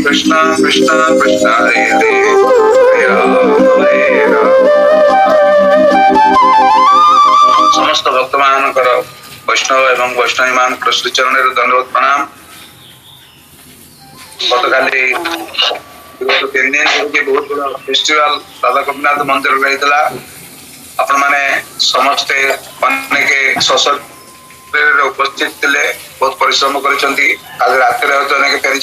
कृष्ण कृष्ण कृष्ण हरे हरे हरे राम हरे राम। समस्त भक्त मानकर वैष्णव एवं वैष्णवी मान श्री चरण दंडवत प्रणाम। गतकाली 3 दिन बहुत बड़ा फेस्टिवल राधा गोपीनाथ मंदिर रही। आपण माने समस्ते अनेक उपस्थित थे, बहुत परिश्रम करिसेंती। आज रात अनेक फेरी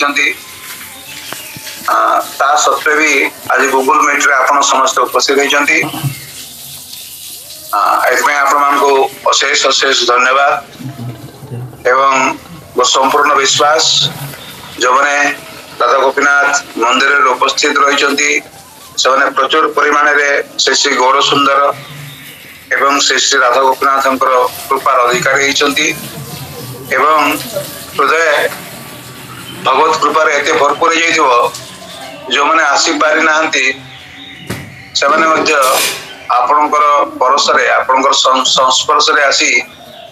सत्वे भी आज गूगल मीट रे आपण समस्त उपस्थित होती। अशेष अशेष धन्यवाद एवं संपूर्ण विश्वास जो मैंने राधा गोपीनाथ मंदिर में उपस्थित रही प्रचुर परिमाण श्री गौर सुंदर एवं श्री राधा गोपीनाथ कृपार अधिकारी होती हृदय भगवत कृपार एत भरपूर हो जो मैंने आसी पारि ना आपणकर परसरे आपणकर संस्पर्श आसी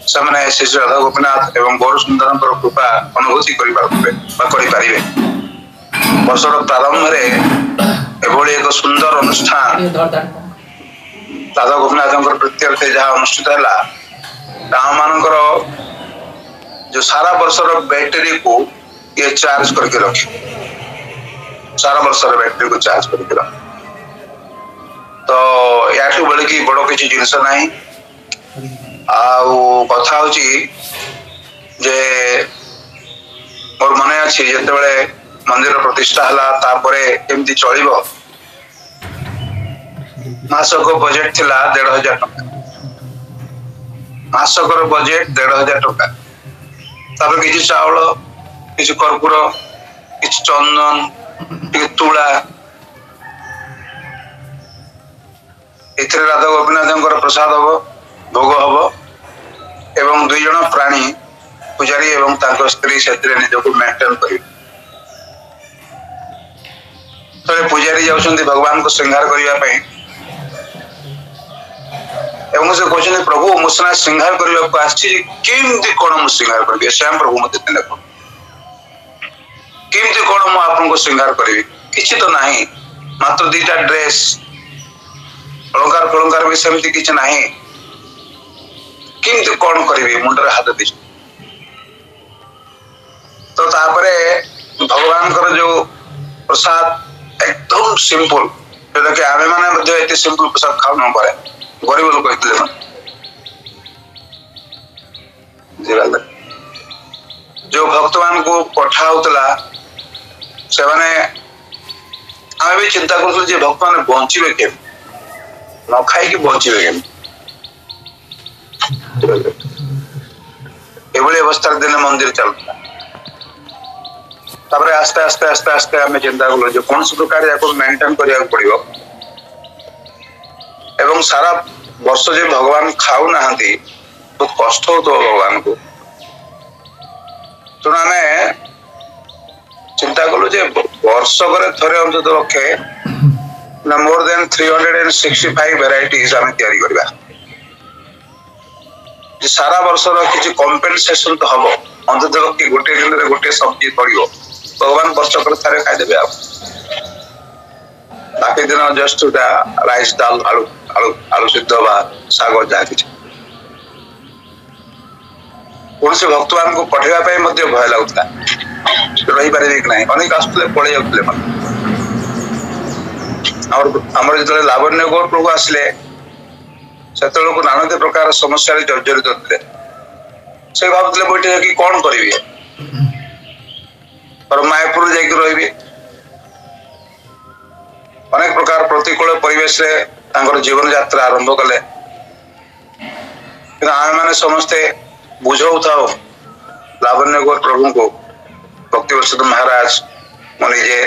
से श्री राधा गोपीनाथ एवं गौर सुंदर कृपा अनुभूति करें। वर्षर प्रारंभ एभली एक सुंदर अनुष्ठान राधा गोपीनाथ प्रीत्यर्थे जहाँ अनुष्ठित है मानकर जो सारा वर्षर बैटेरी को ये चार्ज करके रखे, सारा वर्षर बैटेरी को चार्ज करके रखे। तो या बड़े कि बड़ किसी जिनस ना कथा जे मोर मन अच्छी जिते मंदिर प्रतिष्ठा है केमती चलो मासक बजेट थिला 1,500 टका, मासकर बजेट 1,500 टका। तापर किसी चावल किसी कर्पूर किसी चंदन किसी तुला एथिरे राधा गोपीनाथ प्रसाद हम भोग हम एवं 2 जन प्राणी पुजारी एवं तांको स्त्री से निजक मेंटेन कर पुजारी जाउछन्ति भगवान को श्रृंगार करने एवं से कहते प्रभु मुझे श्रृंगार करने को आमती कौन मुझे श्रृंगार करी स्वयं प्रभु मत देख केमती कौन मुझे श्रृंगार करी किसी तो नहीं मात्र 2टा ड्रेस अलंकार फलंकार भी सेमती किसी ना किमती कौन करी मुंडे हाथ दी। तो तापरे भगवान जो प्रसाद एकदम सिंपल जोटा कि आमे माने सिंपल प्रसाद खाऊ न पाए गरीब लोग कहते जो भक्त मान को पठा होता से माने आम भी चिंता कर भक्त मैंने बचे के न खाई बचे के अवस्था दिन मंदिर चलता। तापर आस्ते आस्ते आस्ते आस्ते आम चिंता कलु जो कौन प्रकार या मेंटेन करा पड़ो एवं सारा वर्ष जो भगवान खाऊ ना बहुत कष्ट हो तो भगवान को तेणु आम चिंता कलु वर्षक थे अंत रखे मोर देन 365 वेराइटीज आम तैयारी करवा सारा वर्षर किसी कम्पेनसेसन तो हम अंत कि गोटे दिन में गोटे सब्जी पड़ो भगवान वर्षक थे खाईदे आप बाकी दिन जस्ट राइस दाल आलू आलू आलू सिद्ध शाग जहाँ कि कौन से भक्त मान को पठेवाई भय लगुता रही पारे कि ना अनेक आसुले पड़े जाते आमर जो लावण्य गौर प्रभु आसिले से नाना प्रकार समस्या जर्जरित थे से भावुले बैठे कि कौन करी मायापुर जाकि रही अनेक प्रकार प्रतिकूल परिवेश जीवन यात्रा आरंभ कले आम मैंने समस्ते बुझाऊ था लावण्य गौर प्रभु को भक्तिवत्सल महाराज मुझे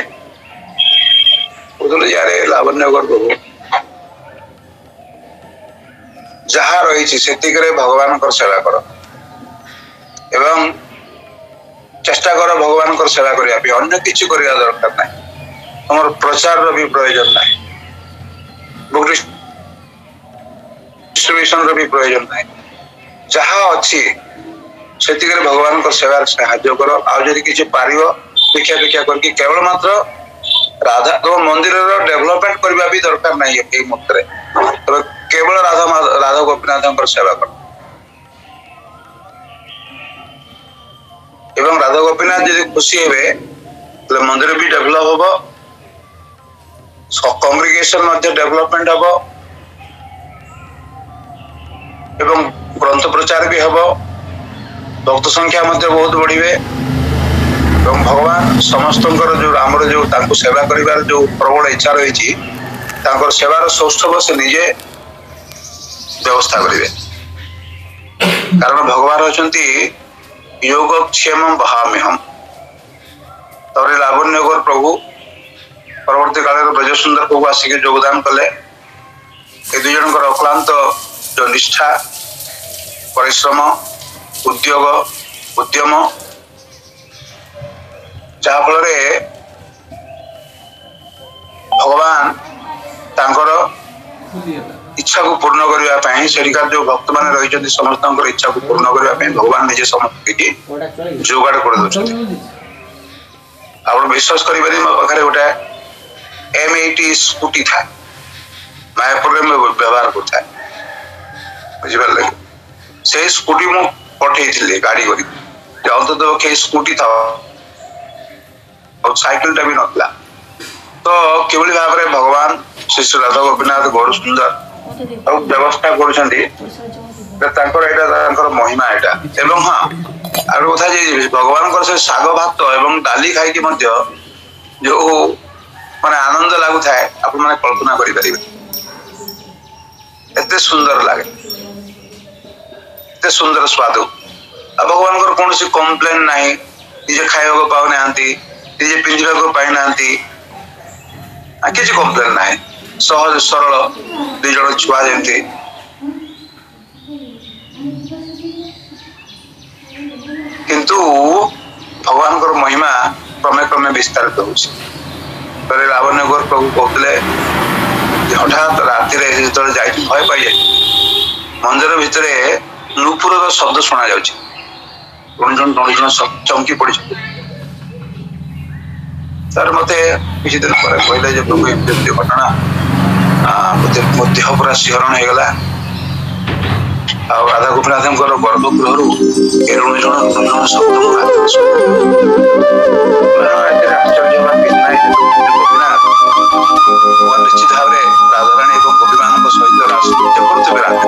यार लावण्य गौर प्रभु जहाँ रही भगवान सेवा कर एवं चेष्टा कर भगवान सेवा करने अन्य किसी करने दरकार ना तुम प्रचार भी प्रयोजन ना बुक डिस्ट्रीब्यूशन भी प्रयोजन ना जहाँ अच्छी से भगवान सेवा साहाय्य कर आदि किसी पार देखा देखा करके केवल मात्र राधा तो मंदिर डेवलपमेंट करबा भी दरकार नहीं है मत केवल राधा गोपीनाथ सेवा कर एवं राधा गोपीनाथ यदि खुशी हे तो मंदिर भी डेभलप हम कॉन्ग्रिगेशन डेभलपमेंट हम एवं ग्रंथ प्रचार भी हम भक्त संख्या बहुत बढ़े एवं भगवान समस्त जो आमर जो सेवा कर जो प्रबल इच्छा रही सेवार सौष्ठव से निजे व्यवस्था करेंगे कारण भगवान होती योगक्षेम बहाम्यहम तरी लावण्यगर प्रभु परवर्ती काल ब्रज सुंदर प्रभु आसिक योगदान कले ए दुई जन अक्लांत जो निष्ठा परिश्रम उद्योग उद्यम जहाँफल भगवान तांकर इच्छा को पूर्ण करने सेठिकार जो भक्त मैंने रही समस्त इच्छा को पूर्ण करने भगवान निजे समस्त जोगाड़ कर विश्वास करें मो पाखे गोटे M80 स्कूटी था मायापुर में व्यवहार करता बुझिपारे से स्कूटी मु पठे गाड़ी कर अंततः स्कूटी था और साइकिल टा भी नथला तो किभली भाव में भगवान श्री श्री राधा गोपीनाथ गौर सुंदर व्यवस्था कर महिमा एटा एवं हाँ आर कथा भगवान से शाग भात एवं डाली खाई जो माने आनंद लगु थाए आपण माने कल्पना करि परिबे एते सुंदर लागे एते सुंदर स्वाद भगवान को कौन सी कंप्लेन नहीं निजे खाइबा को पाउ नांती निजे पिंजरा को पाइ नांती किसी कंप्लेन नहीं सहज सरल दुई जन छुआ जमी किंतु भगवान को महिमा क्रमे क्रमे विस्तारित हो लावण्यगर प्रभु कहते हठात राति जो भय पाई जाए मंदिर भितर नुपुर शब्द शुणा जा चमकी पड़ी सर मत किसी दिन पर कहले प्रभु एमती घटना मो देह पूरा शिहरण हो गला राधा गोपीनाथ गर्भगृह ऋण शब्द भगवान निश्चित भाव में राधाराणी और गोपी मान सहित राष्ट्रीय करते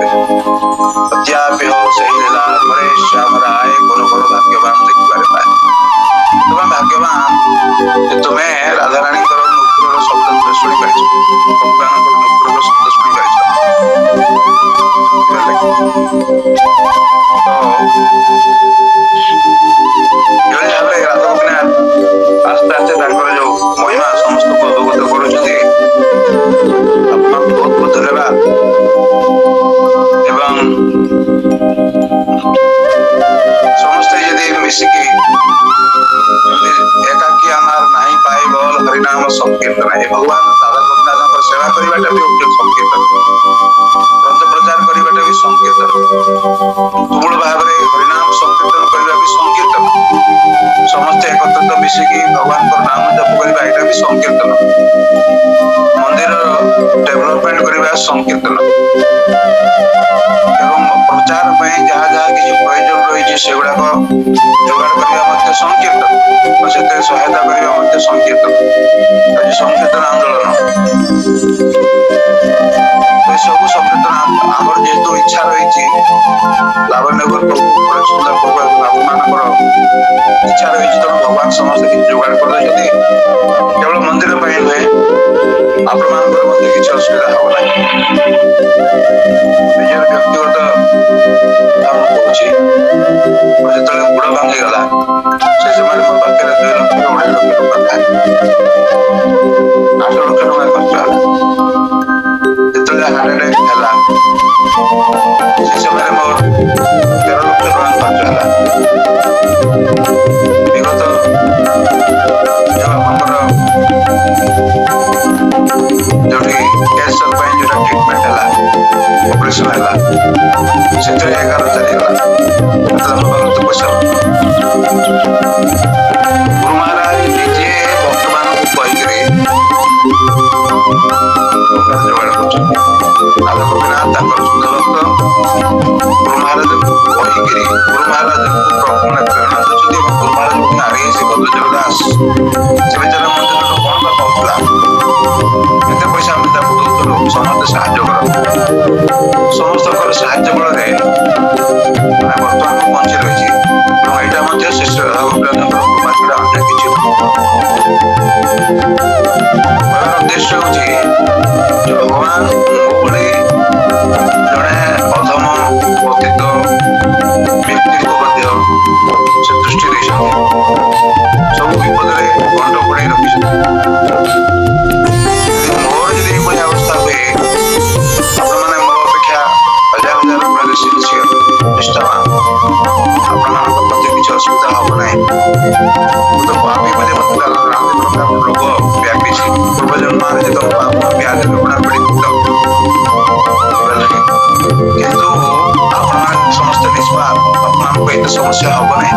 श्याम राय कौन कौन भाग्यवान देखिबार पाए तुम भाग्यवान तुम्हें राधाराणी नुपुर शब्द शुणी पार भगवान नुपुर शब्द शुणी पार राधा गोपीनाथ आस्ते आस्ते जो महिमा समस्त को अवगत कर बहुत बहुत धन्यवाद एवं समस्ते यदि मिसिकी एकाकी आमार नहीं पाए बोल हरिनाम संकीर्तन है भगवान राधा गोपीनाथ सेवा करवाटा भी उचित संकीर्तन ग्रंथ प्रचार करवाटा भी संकीर्तन तुमुल भाव में हरिनाम संकीर्तन करवा भी संकीर्तन समस्त एकत्रित मिसिकी भगवान को नाम जप करवा एटा भी संकीर्तन मंदिर डेवलपमेंट करवा संकीर्तन एवं प्रचार जहाँ जहाँ किसी प्रयोजन रही सेगुड़ा जोगाड़ करने संकीर्तन और से सहायता करने संकीर्तन आज संकीर्तन आंदोलन तो सब संकीर्तन आमर जेहेतु इच्छा रही लावण्यगर सुंदर प्रभु मान इच्छा रही तेणु भगवान समस्त किसी जोगाड़ कर केवल मंदिर नुहे आपण मान किसी असुविधा हम ना निजर व्यक्तिगत काम करुँच जो गुड़ भांगीगला से समय मो पाखे 2 लाख 2.5 लाख टଙ୍କା था 8 लाख टଙ୍କା खर्च जो हार्ट अटैक है से समय मोर 13 लाख टଙ୍କା खर्च है विगत जो आमर जो कैंसर जो ट्रिटमेंट है ऑपरेशन है से 11 चलीगला पैसा गुरु महाराज କରୁଛନ୍ତି। ରାଧା ଗୋପୀନାଥ ତାଙ୍କର ଶୁଦ୍ଧ ଭକ୍ତ ଗୁରୁ ମହାରାଜଙ୍କୁ କହିକିରି ଗୁରୁ ମହାରାଜଙ୍କୁ ପ୍ରେରଣା ଦେଉଛନ୍ତି ଏବଂ ଗୁରୁ ମହାରାଜଙ୍କୁ ଆଡ଼େଇ ସେ ଭଦ୍ରଜଗ ଦାସ ସେ ବିଚାର ମନ୍ଦିରରୁ କଣ ବା ପାଉଥିଲା, କେତେ ପଇସା ଆମେ ତାକୁ ଦଉଥିଲୁ, ସମସ୍ତେ ସାହାଯ୍ୟ କର। ସମସ୍ତଙ୍କର ସାହାଯ୍ୟ ବଳରେ ବର୍ତ୍ତମାନ ବଞ୍ଚି ରହିଛି ଏବଂ ଏଇଟା ମଧ୍ୟ ଶ୍ରୀ ରାଧା ଗୋପୀନାଥଙ୍କର କୃପା ଛଡ଼ା ଅନ୍ୟ କିଛି ନୁହେଁ। ଉଦ୍ଦେଶ୍ୟ ହଉଛି ଭଗବାନ ଭଳି ଜଣେ ଅଧମ ପତିତ ବ୍ୟକ୍ତିକୁ ମଧ୍ୟ ସେ ଦୃଷ୍ଟି ଦେଇଛନ୍ତି, ସବୁ ବିପଦରେ କଣ୍ଟ ପଡ଼େଇ ରଖିଛନ୍ତି। ମୋର ଯଦି ଏଭଳି ଅବସ୍ଥା ହୁଏ, ଆପଣମାନେ ମୋ ଅପେକ୍ଷା ହଜାର ହଜାର ଗୁଣରେ ସିନ୍ସିୟର ନିଷ୍ଠାବାନ, ଆପଣମାନଙ୍କ ପ୍ରତି କିଛି ଅସୁବିଧା ହବ ନାହିଁ। ମୁଁ ତ ପାପି ବୋଲି ମତେ ନାନାଦି ପ୍ରକାର ରୋଗ ବ୍ୟାପିଛି। ପୂର୍ବ ଜନ୍ମରେ ଯେତେବେଳେ ପାପ ବ୍ୟାଧି ଲୁଣା ପୀଡ଼ିତ, କିନ୍ତୁ ଆପଣମାନେ ସମସ୍ତେ ନିଷ୍ପାପ, ଆପଣମାନଙ୍କୁ ଏତେ ସମସ୍ୟା ହବ ନାହିଁ।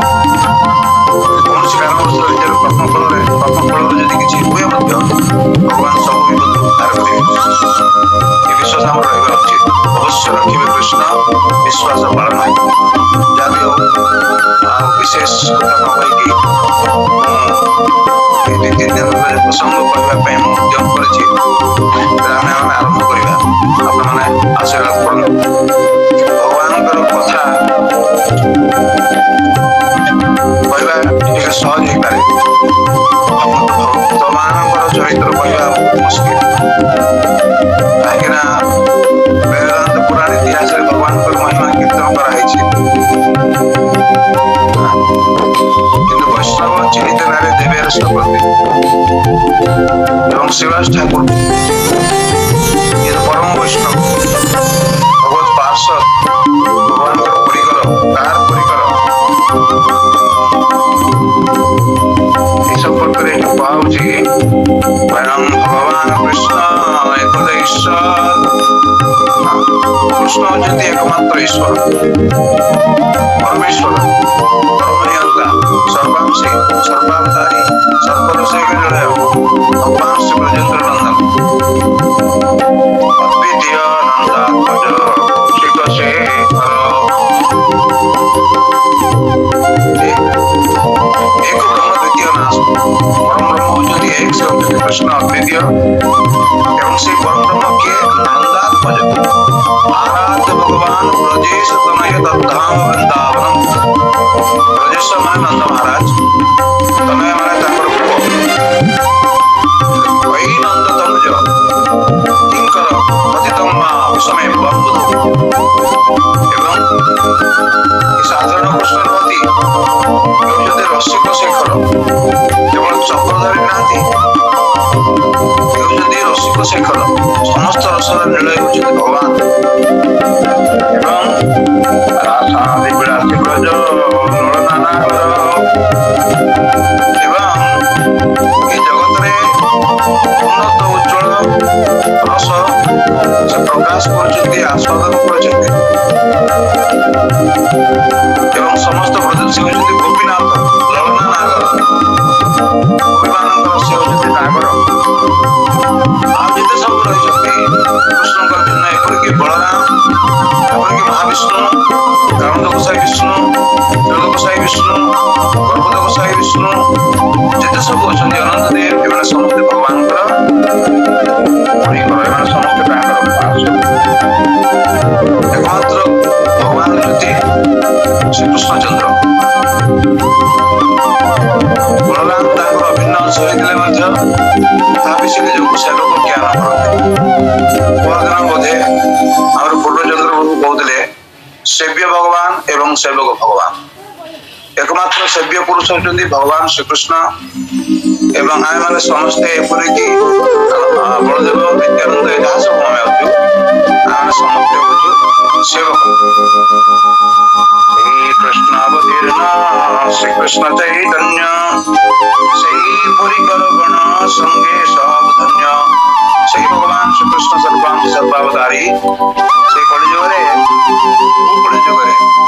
କୌଣସି କାରଣବଶତଃ ନିଜର କର୍ମଫଳରେ ଯଦି କିଛି ହୁଏ ମଧ୍ୟ ଭଗବାନ ସବୁ ବିପଦରୁ ଉଦ୍ଧାର କରିବେ। ଏ ବିଶ୍ୱାସ ଆମର ରହିବା ଉଚିତ। ଅବଶ୍ୟ ରଖିବେ କୃଷ୍ଣ ବିଶ୍ୱାସ ପାଳନ। ଯାହା ବି ହଉ, ଆଉ ବିଶେଷ କଥା ନ କହିକି ମୁଁ ଦୁଇ ତିନି ଦିନ ପ୍ରସଙ୍ଗ କହିବା ପାଇଁ ମୁଁ ଉଦ୍ୟମ କରିଛି। ଆମେ ଆରମ୍ଭ କରିବା, ଆପଣମାନେ ଆଶୀର୍ବାଦ କରନ୍ତୁ। ଭଗବାନଙ୍କର କଥା କହିବା ଟିକେ ସହଜ ହେଇପାରେ, ଭକ୍ତମାନଙ୍କର ଚରିତ୍ର କହିବା ବହୁତ ମୁସ୍କିଲ। କାହିଁକିନା ବେଦାନ୍ତ ପୁରାଣ ଇତିହାସରେ ଭଗବାନଙ୍କର ମହିମା କୀର୍ତ୍ତନ କରାହେଇଛି, କିନ୍ତୁ ବୈଷ୍ଣବ ଚିହ୍ନିତ ନାରେ ଦେବେର ସ୍ୱପତି ଏବଂ ଶିବାସ ଠାକୁର ଇଏ ପରମ ବୈଷ୍ଣବ, ଭଗବତ ପାର୍ଷଦ, ଭଗବାନଙ୍କର ପରିକର। କାହାର ପରିକର? এই সম্পর্কে এটি পাওয়া উচিত। স্বয়ং ভগবান কৃষ্ণ একদা ঈশ্বর। কৃষ্ণ হচ্ছেন একমাত্র ঈশ্বর, পরমেশ্বর, পরমনিয়ন্তা, সর্বাংশী, সর্বাবতারী, সর্বদোষের নির্ণয়, ভগবান শ্রী ব্রজেন্দ্র নন্দন, অদ্বিতীয় নন্দাত্মজ শিখশেখর। एक ब्रह्म द्वितीय नाश, परम ब्रह्म होती एक से होती कृष्ण अद्वितीय एवं से परम ब्रह्म के नंदात्मज आराध्य भगवान ब्रजेश तनय तद्धाम वृंदावनम। ब्रजेश माने नंद महाराज, तनय माने ताकर पुओ, वही नंद तनुज किंकर पतितम्मा विषमे बंबुध एवं साधारण कृष्ण रहती रसिक शेखर, केवल चक्रधारी नाहांती, रसिक शेखर, समस्त रसर निलय होती भगवान। एवं रासादि विलासी ब्रज नळनानागर एवं ये जगत रे उन्नत उज्ज्वल रस से प्रकाश करछन्ती, आस्वादन करछन्ती एवं समस्त ब्रज से होती गोपीनाथ ललना नागर, गोपीमानଙ୍କର ସେ ହେଉଛନ୍ତି ନାଗର। ଆଉ ଯେତେ ସବୁ ରହିଛନ୍ତି କୃଷ୍ଣଙ୍କର ଭିନ୍ନ, ଏପରିକି ବଳରାମ, ଏପରିକି ମହାବିଷ୍ଣୁ, କାରଣଦ ଗୋସାଇ ବିଷ୍ଣୁ, କ୍ଷୀରୋଦ ଗୋସାଇ ବିଷ୍ଣୁ, ଗର୍ଭଦ ଗୋସାଇ ବିଷ୍ଣୁ, ଯେତେ ସବୁ ଅଛନ୍ତି ଅନନ୍ତ ଦେବ, ଏମାନେ ସମସ୍ତେ ଭଗବାନଙ୍କର ପରିକର, ଏମାନେ ସମସ୍ତେ ତାଙ୍କର ପାର୍ଶ୍ୱ। একমাত্র ভগবান হচ্ছে শ্রীকৃষ্ণচন্দ্র। বলরাম ତାଙ୍କର ଅଭିନ୍ନ ଅଂଶ ହୋଇଥିଲେ ମଧ୍ୟ ତଥାପି ସେ ନିଜକୁ ସେବକ ଜ୍ଞାନ କରନ୍ତି। ପରଦିନ ବୋଧେ ଆମର ପୂର୍ବଚନ୍ଦ୍ର ବାବୁ କହୁଥିଲେ ସେବ୍ୟ ଭଗବାନ ଏବଂ ସେବକ ଭଗବାନ। একমাত্র সেব্য পুরুষ হচ্ছেন ভগবান শ্রীকৃষ্ণ এবং ଆମେମାନେ ସମସ୍ତେ ଏପରିକି ବଳଦେବ ନିତ୍ୟାନନ୍ଦ ଯାହା ସବୁ ଆମେ ଅଛୁ, ଆମେ ସମସ୍ତେ ହଉଛୁ ସେବକ। শ্রীকৃষ্ণ অবতীর্ণ শ্রীকৃষ্ণ চৈতন্য সেই পরিকর গণ সঙ্গে সব ধন্য। সেই ভগবান শ্রীকৃষ্ণ সর্বাবতারী সেই কলিযুগরে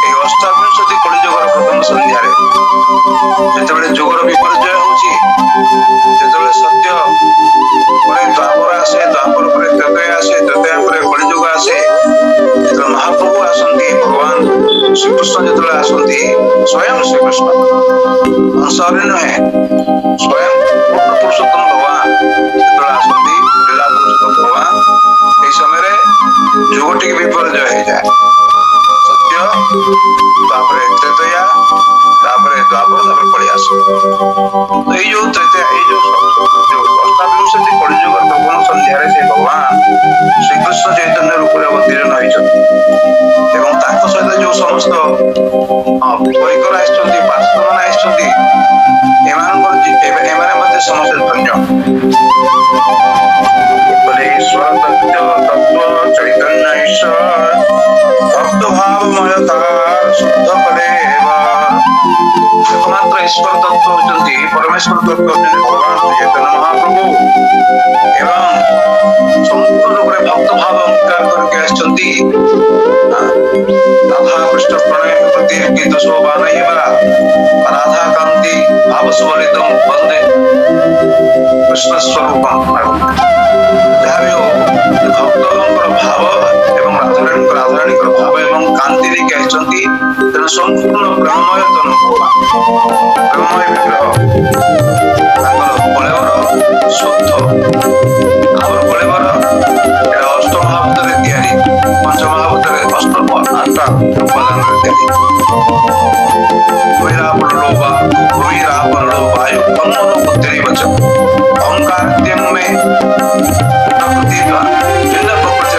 এই অষ্টাবিংশতি কলিযুগর প্রথম সন্ধ্যারে যেতবে যুগর বিপর্যয় হচ্ছে, যেতবে সত্য পরে দ্বাপর আসে, দ্বাপর পরে ত্রেতয়া আসে, ত্রেতয়া श्रीकृष्ण जो आसती स्वयं श्रीकृष्ण हंसरे नुहे स्वयं पूर्ण पुरुषोत्तम भगवान जो आसती लीला पुरुषोत्तम भगवान ये समय जुगटी विपर्य हो जाए सत्य त्रेतया द्वापर पड़ी आस तो ये अष्टाविंशति कलिजुग प्रभु संध्यार से भगवान श्रीकृष्ण चैतन्य रूप में अवतीर्ण होती सहित जो समस्त परिकर पार्षद मैंने समस्त धन्य ईश्वर तत्व चैतन्य ईश्वर भक्त भावमयकार शुद्ध कलेव एकमात्र ईश्वर तत्व होती परमेश्वर तत्व होती भगवान चैतन्य महाप्रभु एवं संपूर्ण रूप में भक्त भाव अंगीकार करके आसचंती राधा कृष्ण प्रणय प्रति गीत शोभा नहीं राधा कांति भाव सुबलितम वंदे कृष्ण स्वरूपम जहाँ भी हो भक्तों भाव एवं राधाराणी भाव एवं कांति लेके आसचंती तेणु संपूर्ण प्रेममय तनु प्रेममय विग्रह कलेवर शुद्ध आवर कलेवर अष्ट महाभूत या पंच महाभूत अष्ट आठटा उपादान वायु बुद्धि वचन अहंकार में प्रकृति भिन्न प्रकृति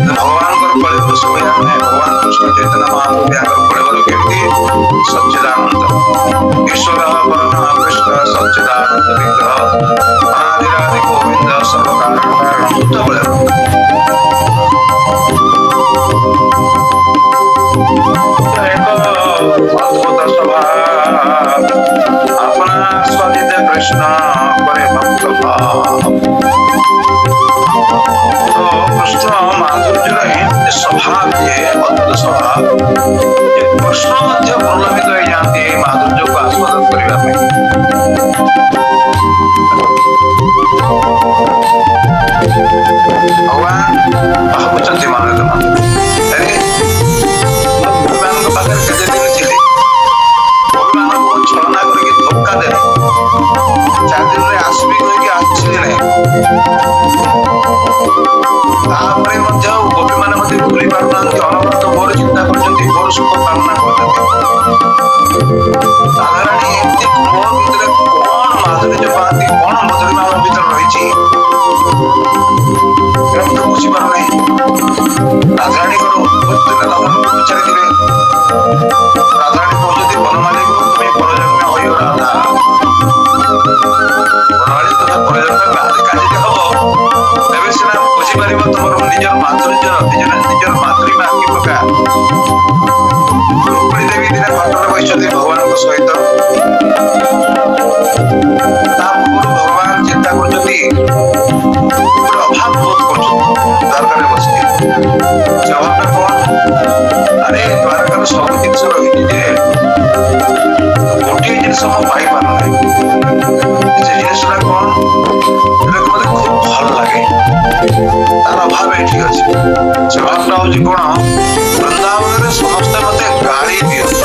भगवान कलेवर सब भगवान कृष्ण चैतन्य महाप्रभु कलेवर केमती सच्चिदानंद ईश्वर परम कृष्ण सच्चिदानंद विग्रह अनादिरादि गोविंद सर्वकारण शुद्ध कलेवर अद्भुत स्वभाव अपना स्वजित कृष्ण करे भक्त भाव तो कृष्ण माधुर्य स्वभाव अद्भुत स्वभाव कृष्ण मध्य प्रलोभित हो जाती माधुर्य को आस्वादन करने भगवान भावुंट मन अरे पाखे केते दिन थे छलना करके धोखा दे 4 दिन रे आसबी कह आसले गोपी मैंने भूली पार अनवरत मोर चिंता कर सुख कामना राधाराणी एमती मोर भीतर कौन माधुर्य पाती कौन मधुरिमा भीतर रही तो बुझी पार नहीं राधाराणी पचारि राधाराणी कहते बनमाली तुम्हें परजन्म हो राधा बनमाली तुम्हें परजन्म काजी हम तेज सीना बुझीपर तुम निजर माधुर्य निजर माधुरीमा कि प्रकार रुक्मिणी देवी दिन घटना बसती भगवान सहित भगवान चिंता कर अभाव बोध कर जवाब कौन अरे द्वारकार सब जिन रही गोटे जिन पाई पार जिनसा कौन मत खूब भल लगे तार अभाव ये अच्छे जवाबटा हूँ कौन वृंदावन समस्ते मत गाड़ी दिखती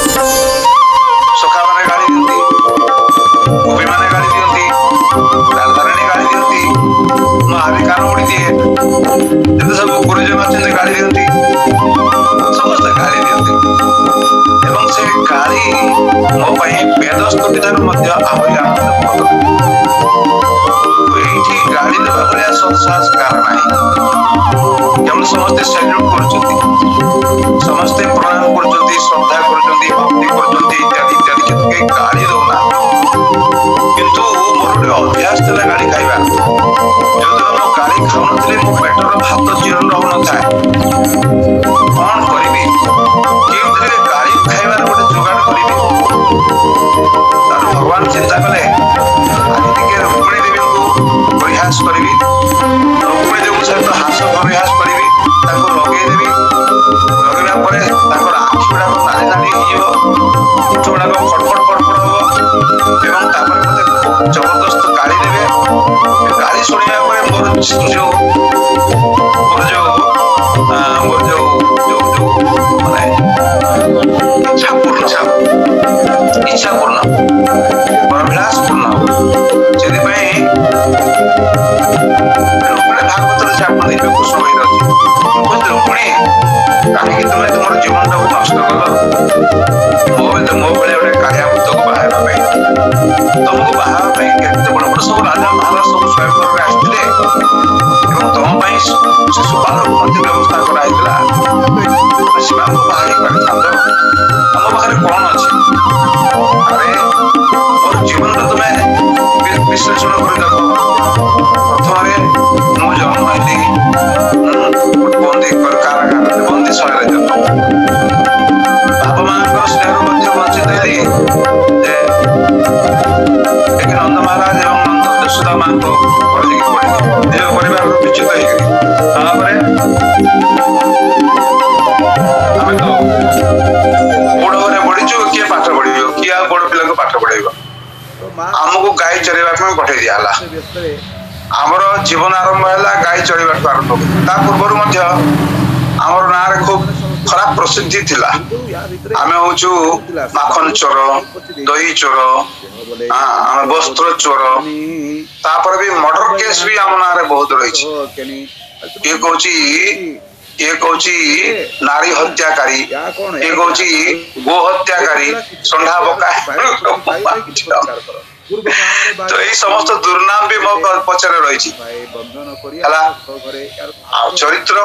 सखा मैंने गाड़ी दिखती गोपी मैंने गाड़ी दिखती राधाराणी गाड़ी दिखती मो आवे कान उड़ी दिए जो सब गुरुजन अच्छे गाड़ी दिखती समस्त गाड़ी दिखती एवं से गाड़ी मो वेदस्थ विधान आहरी आनंद ये गाड़ी देवा भाया संस्कार ना समस्ते सैल्यूट कर समस्ते प्रणाम कर श्रद्धा कर भक्ति कर इत्यादि इत्यादि गाड़ी दौना किंतु मोर गोटे अभ्यास था गाड़ी खाइबा जो दिन गाड़ी खाऊन मो पेटर भात जीर्ण रहू न कौन करी कि गाड़ी खाइबार गोटे जोगाड़ करी भगवान चिंता कले आज रुक्मिणी देवी को प्रयास करी रुक्मिणी देवी सहित हास प्रयास करी लगेदेवी लगेगा आखि गुड़ा नाली नाली होट गुड़ा फटफट फटफट हम एवं जबरदस्त गाड़ी देवे गाड़ी शुणा मोर जो मोर जो माने ଇଚ୍ଛା ପୂର୍ଣ୍ଣ ଅଭିଳାଷ ପୂର୍ଣ୍ଣ ହବ। ସେଥିପାଇଁ ଭାଗବତରେ ସେ ଆପଣ ଦେଖିବେ କୃଷ୍ଣ ବହିରେ ଅଛି, ରୁକ୍ମିଣୀ କାହିଁକି ତୁମେ ତୁମର ଜୀବନଟାକୁ ନଷ୍ଟ କଲ ମୋ ଭଳିଆ ଗୋଟେ କାଳିଆ ଭୂତକୁ ବାହା ହେବା ପାଇଁ? ତମକୁ ବାହା ହେବା ପାଇଁ କେତେ ବଡ ବଡ ସବୁ ରାଜା ମହାରାଜ ସବୁ ସ୍ୱୟଂବରରେ ଆସିଥିଲେ ଏବଂ ତମ ପାଇଁ ଶିଶୁପାଳକୁ ମଧ୍ୟ ବ୍ୟବସ୍ଥା କରାଯାଇଥିଲା। ଶିବାଙ୍କୁ ବାହା ହେଇପାରିଥାନ୍ତ। ଆମ ପାଖରେ କଣ ଅଛି? ଆରେ ମୋର ଜୀବନଟା ତୁମେ ବିଶ୍ଳେଷଣ କରି ଦେଖ। ପ୍ରଥମରେ ମୁଁ ଜନ୍ମ ହେଲି ବନ୍ଦୀ କାରାଗାରରେ, ବନ୍ଦୀଶାଳାରେ ଜନ୍ମ। ବାପା ମାଙ୍କର ସ୍ନେହରୁ ମଧ୍ୟ ବଞ୍ଚିତ ହେଲି। ନନ୍ଦ ମହାରାଜ ଏବଂ ନନ୍ଦ ଯଶୋଦା ମାଙ୍କ ପଡ଼ିକି ପଡ଼ିଲି, ନିଜ ପରିବାରରୁ ବିଚ୍ୟୁତ ହେଇଗଲି। ତାପରେ ଆମେ ତ ବଡ଼ ଘରେ ବଢିଛୁ, କିଏ ପାଠ ପଢିବ? କିଏ ଆଉ ବଡ ପିଲାଙ୍କୁ ପାଠ ପଢେଇବ? ଆମକୁ ଗାଈ ଚରେଇବା ପାଇଁ ପଠେଇ ଦିଆହେଲା। ଆମର ଜୀବନ ଆରମ୍ଭ ହେଲା ଗାଈ ଚରିବାଠୁ ଆରମ୍ଭ କରି। ତା ପୂର୍ବରୁ ମଧ୍ୟ ଆମର ନାଁରେ ଖୁବ ଖରାପ ପ୍ରସିଦ୍ଧି ଥିଲା। ଆମେ ହଉଛୁ ମାଖନ ଚୋର, ଦହି ଚୋର, ଆମେ ବସ୍ତ୍ର ଚୋର। ତାପରେ ବି ମର୍ଡର କେସ୍ ବି ଆମ ନାଁରେ ବହୁତ ରହିଛି। କିଏ କହୁଛି ନାରୀ ହତ୍ୟାକାରୀ, କିଏ କହୁଛି ଗୋ ହତ୍ୟାକାରୀ, ଷଣ୍ଢା ବକା। ତ ଏଇ ସମସ୍ତ ଦୁର୍ନାମ ବି ମୋ ପଛରେ ରହିଛି ହେଲା। ଆଉ ଚରିତ୍ର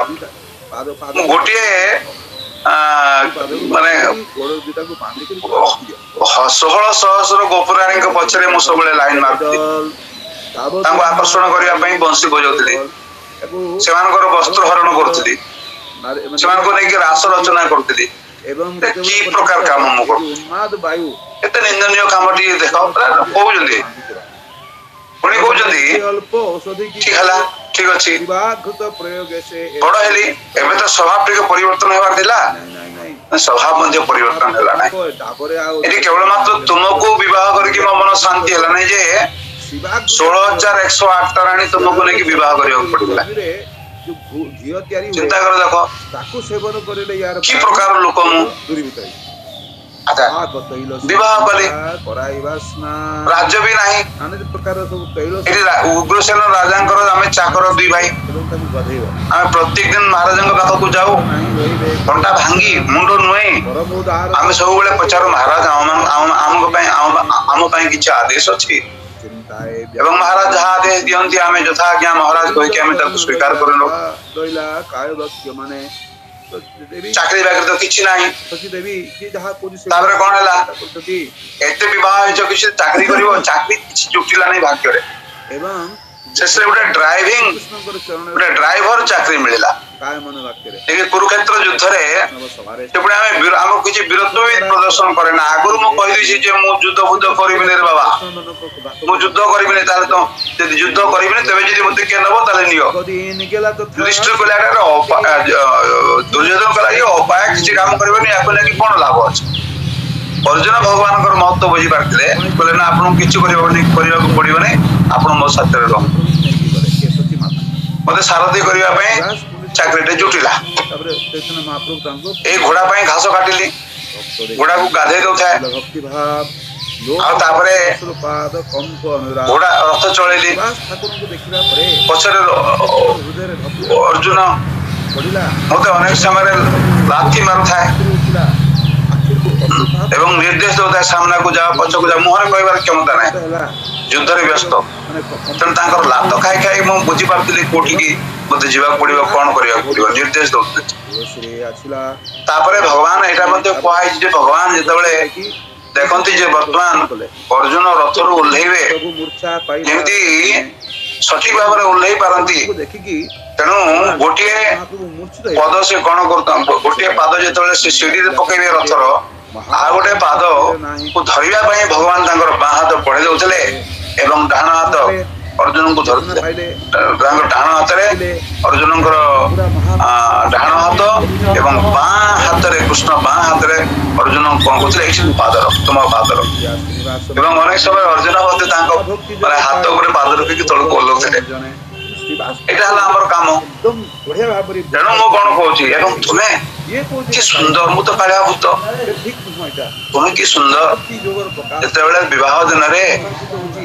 ମୁଁ ଗୋଟିଏ ମାନେ 16 ସହସ୍ର ଗୋପୁରାଣୀଙ୍କ ପଛରେ ମୁଁ ସବୁବେଳେ ଲାଇନ ମାରୁଥିଲି। ତାଙ୍କୁ ଆକର୍ଷଣ କରିବା ପାଇଁ ବଂଶୀ ବଜାଉଥିଲି, ସେମାନଙ୍କର ବସ୍ତ୍ର ହରଣ କରୁଥିଲି, ସେମାନଙ୍କୁ ନେଇକି ରାସ ରଚନା କରୁଥିଲି। କି ପ୍ରକାର କାମ ମୁଁ କରୁଥିଲି? ଏତେ ନିନ୍ଦନୀୟ କାମଟି ଦେଖ। କହୁଛନ୍ତି ପୁଣି କହୁଛନ୍ତି ଠିକ ହେଲା, ଠିକ ଅଛି, ବଡ ହେଲି, ଏବେ ତ ସ୍ୱଭାବ ଟିକେ ପରିବର୍ତ୍ତନ ହେବାର ଥିଲା। ସ୍ୱଭାବ ମଧ୍ୟ ପରିବର୍ତ୍ତନ ହେଲା ନାହିଁ। ଏଠି କେବଳ ମାତ୍ର ତୁମକୁ ବିବାହ କରିକି ମୋ ମନ ଶାନ୍ତି ହେଲା ନାହିଁ ଯେ 16,108ଟା ରାଣୀ ତୁମକୁ ନେଇକି ବିବାହ କରିବାକୁ ପଡିଥିଲା। ଚିନ୍ତା କର, ଦେଖ କି ପ୍ରକାର ଲୋକ ମୁଁ। ବିବାହ କଲି, ରାଜ୍ୟ ବି ନାହିଁ। ଏଠି ଉଗ୍ରସେନ ରାଜାଙ୍କର ଆମେ ଚାକର 2 ଭାଇ। ଆମେ ପ୍ରତ୍ୟେକ ଦିନ ମହାରାଜାଙ୍କ ପାଖକୁ ଯାଉ, ଘଣ୍ଟା ଭାଙ୍ଗି ମୁଣ୍ଡ ନୁହେଁ। ଆମେ ସବୁବେଳେ ପଚାରୁ, ମହାରାଜ ଆମ ପାଇଁ କିଛି ଆଦେଶ ଅଛି? ଏବଂ ମହାରାଜ ଯାହା ଆଦେଶ ଦିଅନ୍ତି ଆମେ ଯଥା ଆଜ୍ଞା ମହାରାଜ କହିକି ଆମେ ତାକୁ ସ୍ୱୀକାର କରିନେଉ। ଚାକିରି ବାକିରି ତ କିଛି ନାହିଁ। ତାପରେ କଣ ହେଲା? ଏତେ ବିବାହ ହେଇଛ, କିଛି ଚାକିରି କରିବ? ଚାକିରି କିଛି ଜୁଟିଲା ନାହିଁ ଭାଗ୍ୟରେ। ଶେଷରେ ଗୋଟେ ଡ୍ରାଇଭର ଚାକିରି ମିଳିଲା। କୁରୁକ୍ଷେତ୍ର ଯୁଦ୍ଧରେ ସେପଟେ ଆମକୁ କିଛି ବୀରତ୍ୱ ବି ପ୍ରଦର୍ଶନ କରେ ନା। ଆଗରୁ ମୁଁ କହିଦେଇଛି ଯେ ମୁଁ ଯୁଦ୍ଧ ଫୁଦ୍ଧ କରିବିନି ରେ ବାବା, ମୁଁ ଯୁଦ୍ଧ କରିବିନି। ତାହେଲେ ତ ଯଦି ଯୁଦ୍ଧ କରିବିନି ତେବେ ଯଦି ମତେ କିଏ ନେବ ତାହେଲେ ନିଅ। ଯୁଧିଷ୍ଠିର କହିଲା ଦୁର୍ଯ୍ୟୋଧନ କହିଲା ଇଏ ଅପାୟ କିଛି କାମ କରିବନି, ୟାକୁ ନେଇକି କଣ ଲାଭ ଅଛି? ଅର୍ଜୁନ ଭଗବାନଙ୍କର ମହତ୍ଵ ବୁଝିପାରିଥିଲେ, କହିଲେ ନା ଆପଣଙ୍କୁ କିଛି କରିବାକୁ ପଡିବନି, ଆପଣ ମୋ ସାଥିରେ ରହନ୍ତୁ। ମତେ ସାରଥୀ କରିବା ପାଇଁ ଚାକିରିଟେ ଜୁଟିଲା। ଏଇ ଘୋଡା ପାଇଁ ଘାସ କାଟିଲି, ଘୋଡାକୁ ଗାଧେଇ ଦଉଥାଏ। ଆଉ ତାପରେ ଘୋଡା ରଥ ଚଳେଇଲି। ପଛରେ ଅର୍ଜୁନ ମତେ ଅନେକ ସମୟରେ ଲାଥି ମାରୁଥାଏ ଏବଂ ନିର୍ଦ୍ଦେଶ ଦଉଥାଏ, ସାମ୍ନାକୁ ଯାଅ, ପଛକୁ ଯାଅ। ମୁହଁରେ କହିବାର କ୍ଷମତା ନାହିଁ, ଯୁଦ୍ଧରେ ବ୍ୟସ୍ତ। ତେଣୁ ତାଙ୍କର ଲାତ ଖାଇ ଖାଇ ମୁଁ ବୁଝିପାରୁଥିଲି କୋଉଠିକି ମତେ ଯିବାକୁ ପଡିବ, କଣ କରିବାକୁ ପଡିବ, ନିର୍ଦ୍ଦେଶ ଦଉଥିଲେ। ତାପରେ ଭଗବାନ ଏଇଟା ମଧ୍ୟ କୁହାଯାଇଛି ଯେ ଭଗବାନ ଯେତେବେଳେ ଦେଖନ୍ତି ଯେ ବର୍ତ୍ତମାନ ଅର୍ଜୁନ ରଥରୁ ଓହ୍ଲେଇବେ, ଯେମିତି ସଠିକ ଭାବରେ ଓହ୍ଲେଇ ପାରନ୍ତି। ତେଣୁ ଗୋଟିଏ ପଦ ସେ କଣ କରୁଥାନ୍ତି, ଗୋଟିଏ ପାଦ ଯେତେବେଳେ ସେ ସିଡିରେ ପକେଇବେ ରଥର, ଆଉ ଗୋଟେ ପାଦକୁ ଧରିବା ପାଇଁ ଭଗବାନ ତାଙ୍କର ବାଁ ହାତ ବଢେଇ ଦଉଥିଲେ ଏବଂ ଡାହାଣ ହାତ ଅର୍ଜୁନଙ୍କୁ ଧରୁଥିଲେ। ତାଙ୍କର ଡାହାଣ ହାତରେ ଅର୍ଜୁନଙ୍କର ଡାହାଣ ହାତ ଏବଂ ବାଁ ହାତରେ କୃଷ୍ଣ ବାଁ ହାତରେ ଅର୍ଜୁନଙ୍କୁ କଣ କରୁଥିଲେ, ଏଇଠି ପାଦ ରଖ, ତୁମ ପାଦ ରଖ। ଏବଂ ଅନେକ ସମୟ ଅର୍ଜୁନ ମଧ୍ୟ ତାଙ୍କ ହାତ ଉପରେ ପାଦ ରଖିକି ତଳକୁ ଓହ୍ଲଉଥିଲେ। ଏଇଟା ହେଲା ଆମର କାମ। ତେଣୁ ମୁଁ କଣ କହୁଛି, ଏବଂ ତୁମେ कि सुंदर मु तो कालिया भूत तुम्हें कि सुंदर जितेबाला विवाह दिन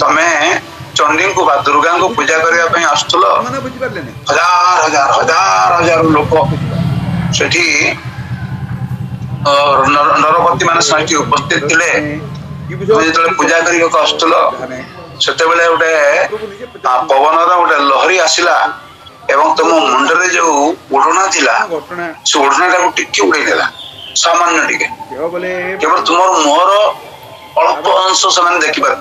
तमें चंडी को दुर्गा को पूजा करने आसुल हजार हजार हजार हजार लोक सेठी नरपति मान सहित उपस्थित थे जो पूजा करने आसुल से गोटे पवन गोटे लहरी आसला एवं तुम मुंडरे जो ओढ़ना थिला से ओढ़ना टिके उड़ेदेला सामान्य टिके केवल तुम मुहर अल्प अंश से देखिपार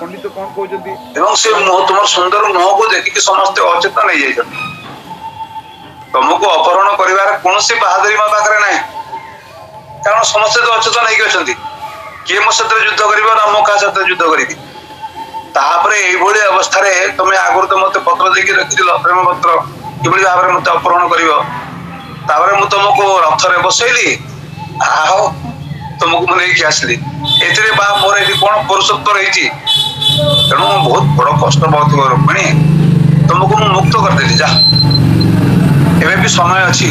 से मुह तुम सुंदर मुह को देखिक समस्त अचेतन हो जाए तुमको अपहरण कर कौन बहादुरी मो पाखे ना कारण समस्ते तो अचेतन होती किए मो साथ युद्ध कर मो क्या साथ युद्ध करी अवस्था तुम आगुरी तो मत पत्र देकी रखी प्रेम पत्र कि भाव में मत अपहरण कर तुमको रथरे बसैली आओ तुमको मुझे आसली मोर ये कौन पुरुषत्व रही तेणु बहुत बड़ कष्ट बहुत रुक्मिणी तुमको मुझे मुक्त करदेली जा एवं भी समय अच्छी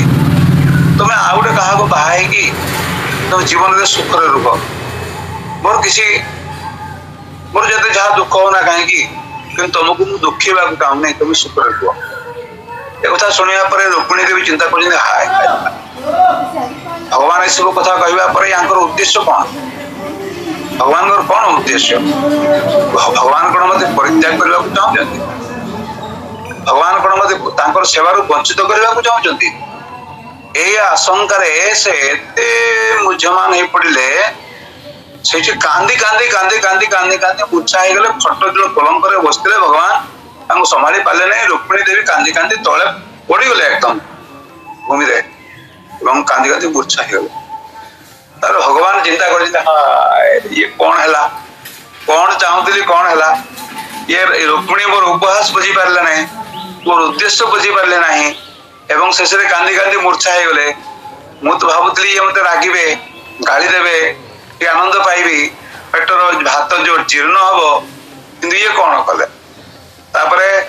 तुम्हें आउ गए क्या बाहर तुम जीवन में सुख रुक मोर किसी मोर जो जहाँ दुख होना कहीं तुमको मुझे दुखेवा चाहूँ नहीं तुम सुख रुक एक कथा शुणा रुक्मिणी देवी चिंता कर हाय भगवान सब कथा कहवा उद्देश्य कौन भगवान कौन उद्देश्य भगवान कौन मत परित्याग करने को चाहते भगवान कौन मत सेवार वंचित करने को चाहते यही आशंकार से मुझमान हो पड़े से कांदी कांदी कांदी कांदी कांदी कांदी मूर्छा हो गले खट जो पलंक बसते भगवान संभाली पारे नहीं रुक्मिणी देवी कांदी कांदी तले पड़गले एकदम भूमि कांदी कांदी मूर्छा हो गले तार भगवान चिंता कर ये कौन है कौन चाहूली कौन है ये रुक्मिणी मोर उपहास बुझी पारे ना मोर उद्देश्य बुझी पारे ना एवं शेष कांदी कांदी मूर्छा हो गले मुझे भावुली ये मत रागे गाड़ी देवे ये आनंद पाइबी पेटर भात जो जीर्ण हम कि ये कौन कले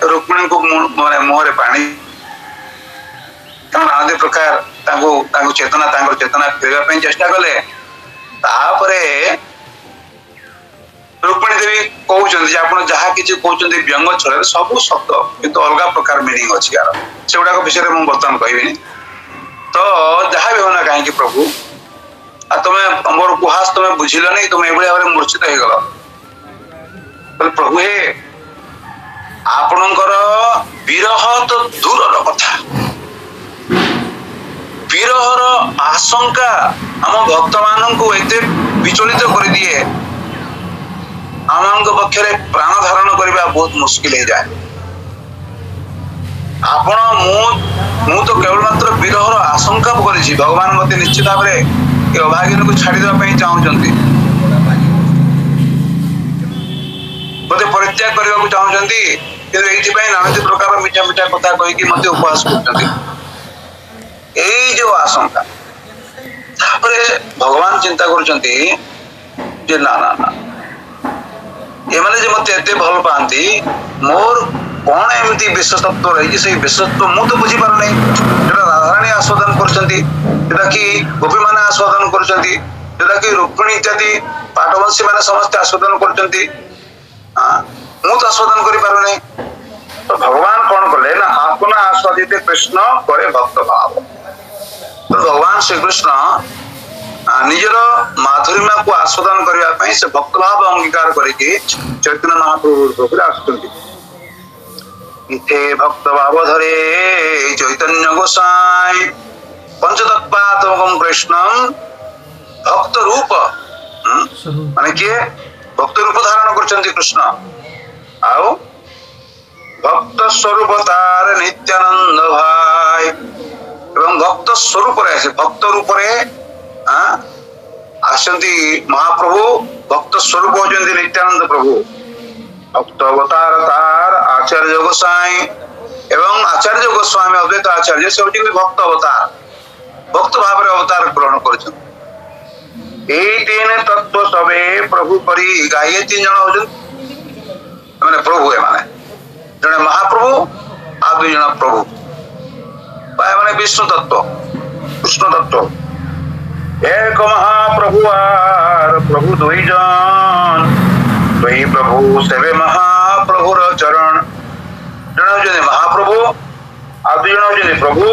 रुक्मिणी को माने मुहरे पानी नाना प्रकार चेतना चेतना फेरवाई चेष्टा कले रुक्मिणी देवी कहते आप जहाँ कि कहते व्यंग छल सब शब्द किंतु अलग प्रकार मीनिंग अच्छी यार से गुड़ाक विषय में बर्तमान कहबी तो जहाँ भी होना कहीं प्रभु तुम्हें मोर उपहास तुम्हें बुझिल नहीं तुम ये भाव में मूर्छित हो गल प्रभु हे आपणकर विरह तो दूर कथा विरहर आशंका आम भक्त मान को एते विचलित कर दिए आम पक्षरे प्राण धारण करने बहुत मुश्किल हो जाए आपण मु तो केवल मात्र विरहर आशंका करी भगवान मत निश्चित भाव में अभागिन को छाड़देवाई चाहते मत परित्याग करने को चाहते कि नाना प्रकार मीठा मीठा कथा कहीकि मत उपहास कर जो आशंका भगवान चिंता कर ना ना ना ये जो मत एत भल पाती मोर कौन एमती विशेषत्व रही से विशेषत्व मुझे तो बुझी पार नहीं जो राधाराणी आस्वादन करा कि गोपी मैंने आस्वादन करा कि रुक्मिणी इत्यादि पाठवंशी मैंने समस्त आस्वादन कर आस्वादन कर पार नहीं तो भगवान कौन कले ना अपना आस्वादित कृष्ण करे भक्त भाव तो भगवान श्री कृष्ण निजर माधुरीमा को आस्वादन करने से भक्त भाव अंगीकार करके चैतन्य महाप्रभु इथे भक्त भाव धरे चैतन्य गोसाई पंचतत्वात्मकं कृष्णं भक्त रूप माने किए भक्त रूप धारण करचंती कृष्ण आउ भक्त स्वरूप तार नित्यानंद भाई एवं भक्त स्वरूप भक्त रूप आसंती महाप्रभु भक्त स्वरूप होचंती नित्यानंद प्रभु भक्त अवतार तार आचार्य गोसाई एवं आचार्य गोस्वामी अद्वैत आचार्य से होचंती भक्त अवतार भक्त भाव अवतार ग्रहण कर तत्व सबे प्रभु परी गाये 3 जन हो मैंने प्रभु है माने जने महाप्रभु आ 2 जन प्रभु माने विष्णु तत्व कृष्ण तत्व एक महाप्रभु आर प्रभु दुई जन दुई प्रभु सेवे महाप्रभुर चरण जन होचंदी महाप्रभु आ दुई जन होचंदी प्रभु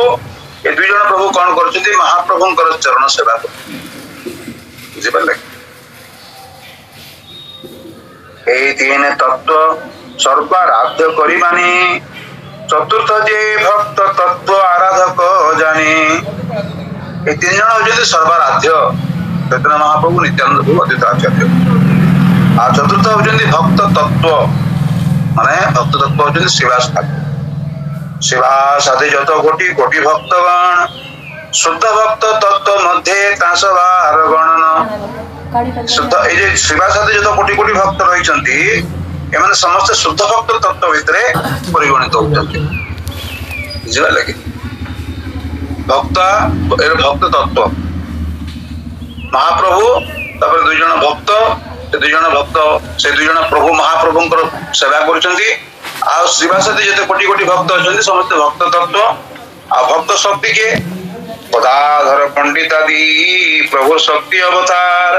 ए दुई जन प्रभु कौन करछंती महाप्रभुंकर चरण सेवा बुझि पाले ए तीन तत्व सर्वाराध्य करी मानी चतुर्थ जे भक्त तत्व आराधक जानी ये तीन जन होचंदी सर्वाराध्य चैतन्य महाप्रभु नित्यानंद प्रभु अद्वैत आचार्य आ चतुर्थ होचंदी भक्त तत्व माने भक्त तत्व होचंदी शिवा साधे जत कोटि कोटि भक्तगण शुद्ध भक्त तत्व मध्य तासवार गणन शुद्ध ए जे शिवा साधे जत कोटि कोटि भक्त रहिचंती एमाने समस्त शुद्ध भक्त तत्व भितरे परिगणित होचंती बुझिबा लागि भक्त भक्त तत्व महाप्रभु तापर दुई जन भक्त से दुई जन भक्त से दुई जन प्रभु महाप्रभुंकर सेवा करुचंती आ शिवासादी जते कोटि कोटि भक्त अछंती समस्त भक्त तत्व आ भक्त शक्ति के पदाधर पंडितादि प्रभु शक्ति अवतार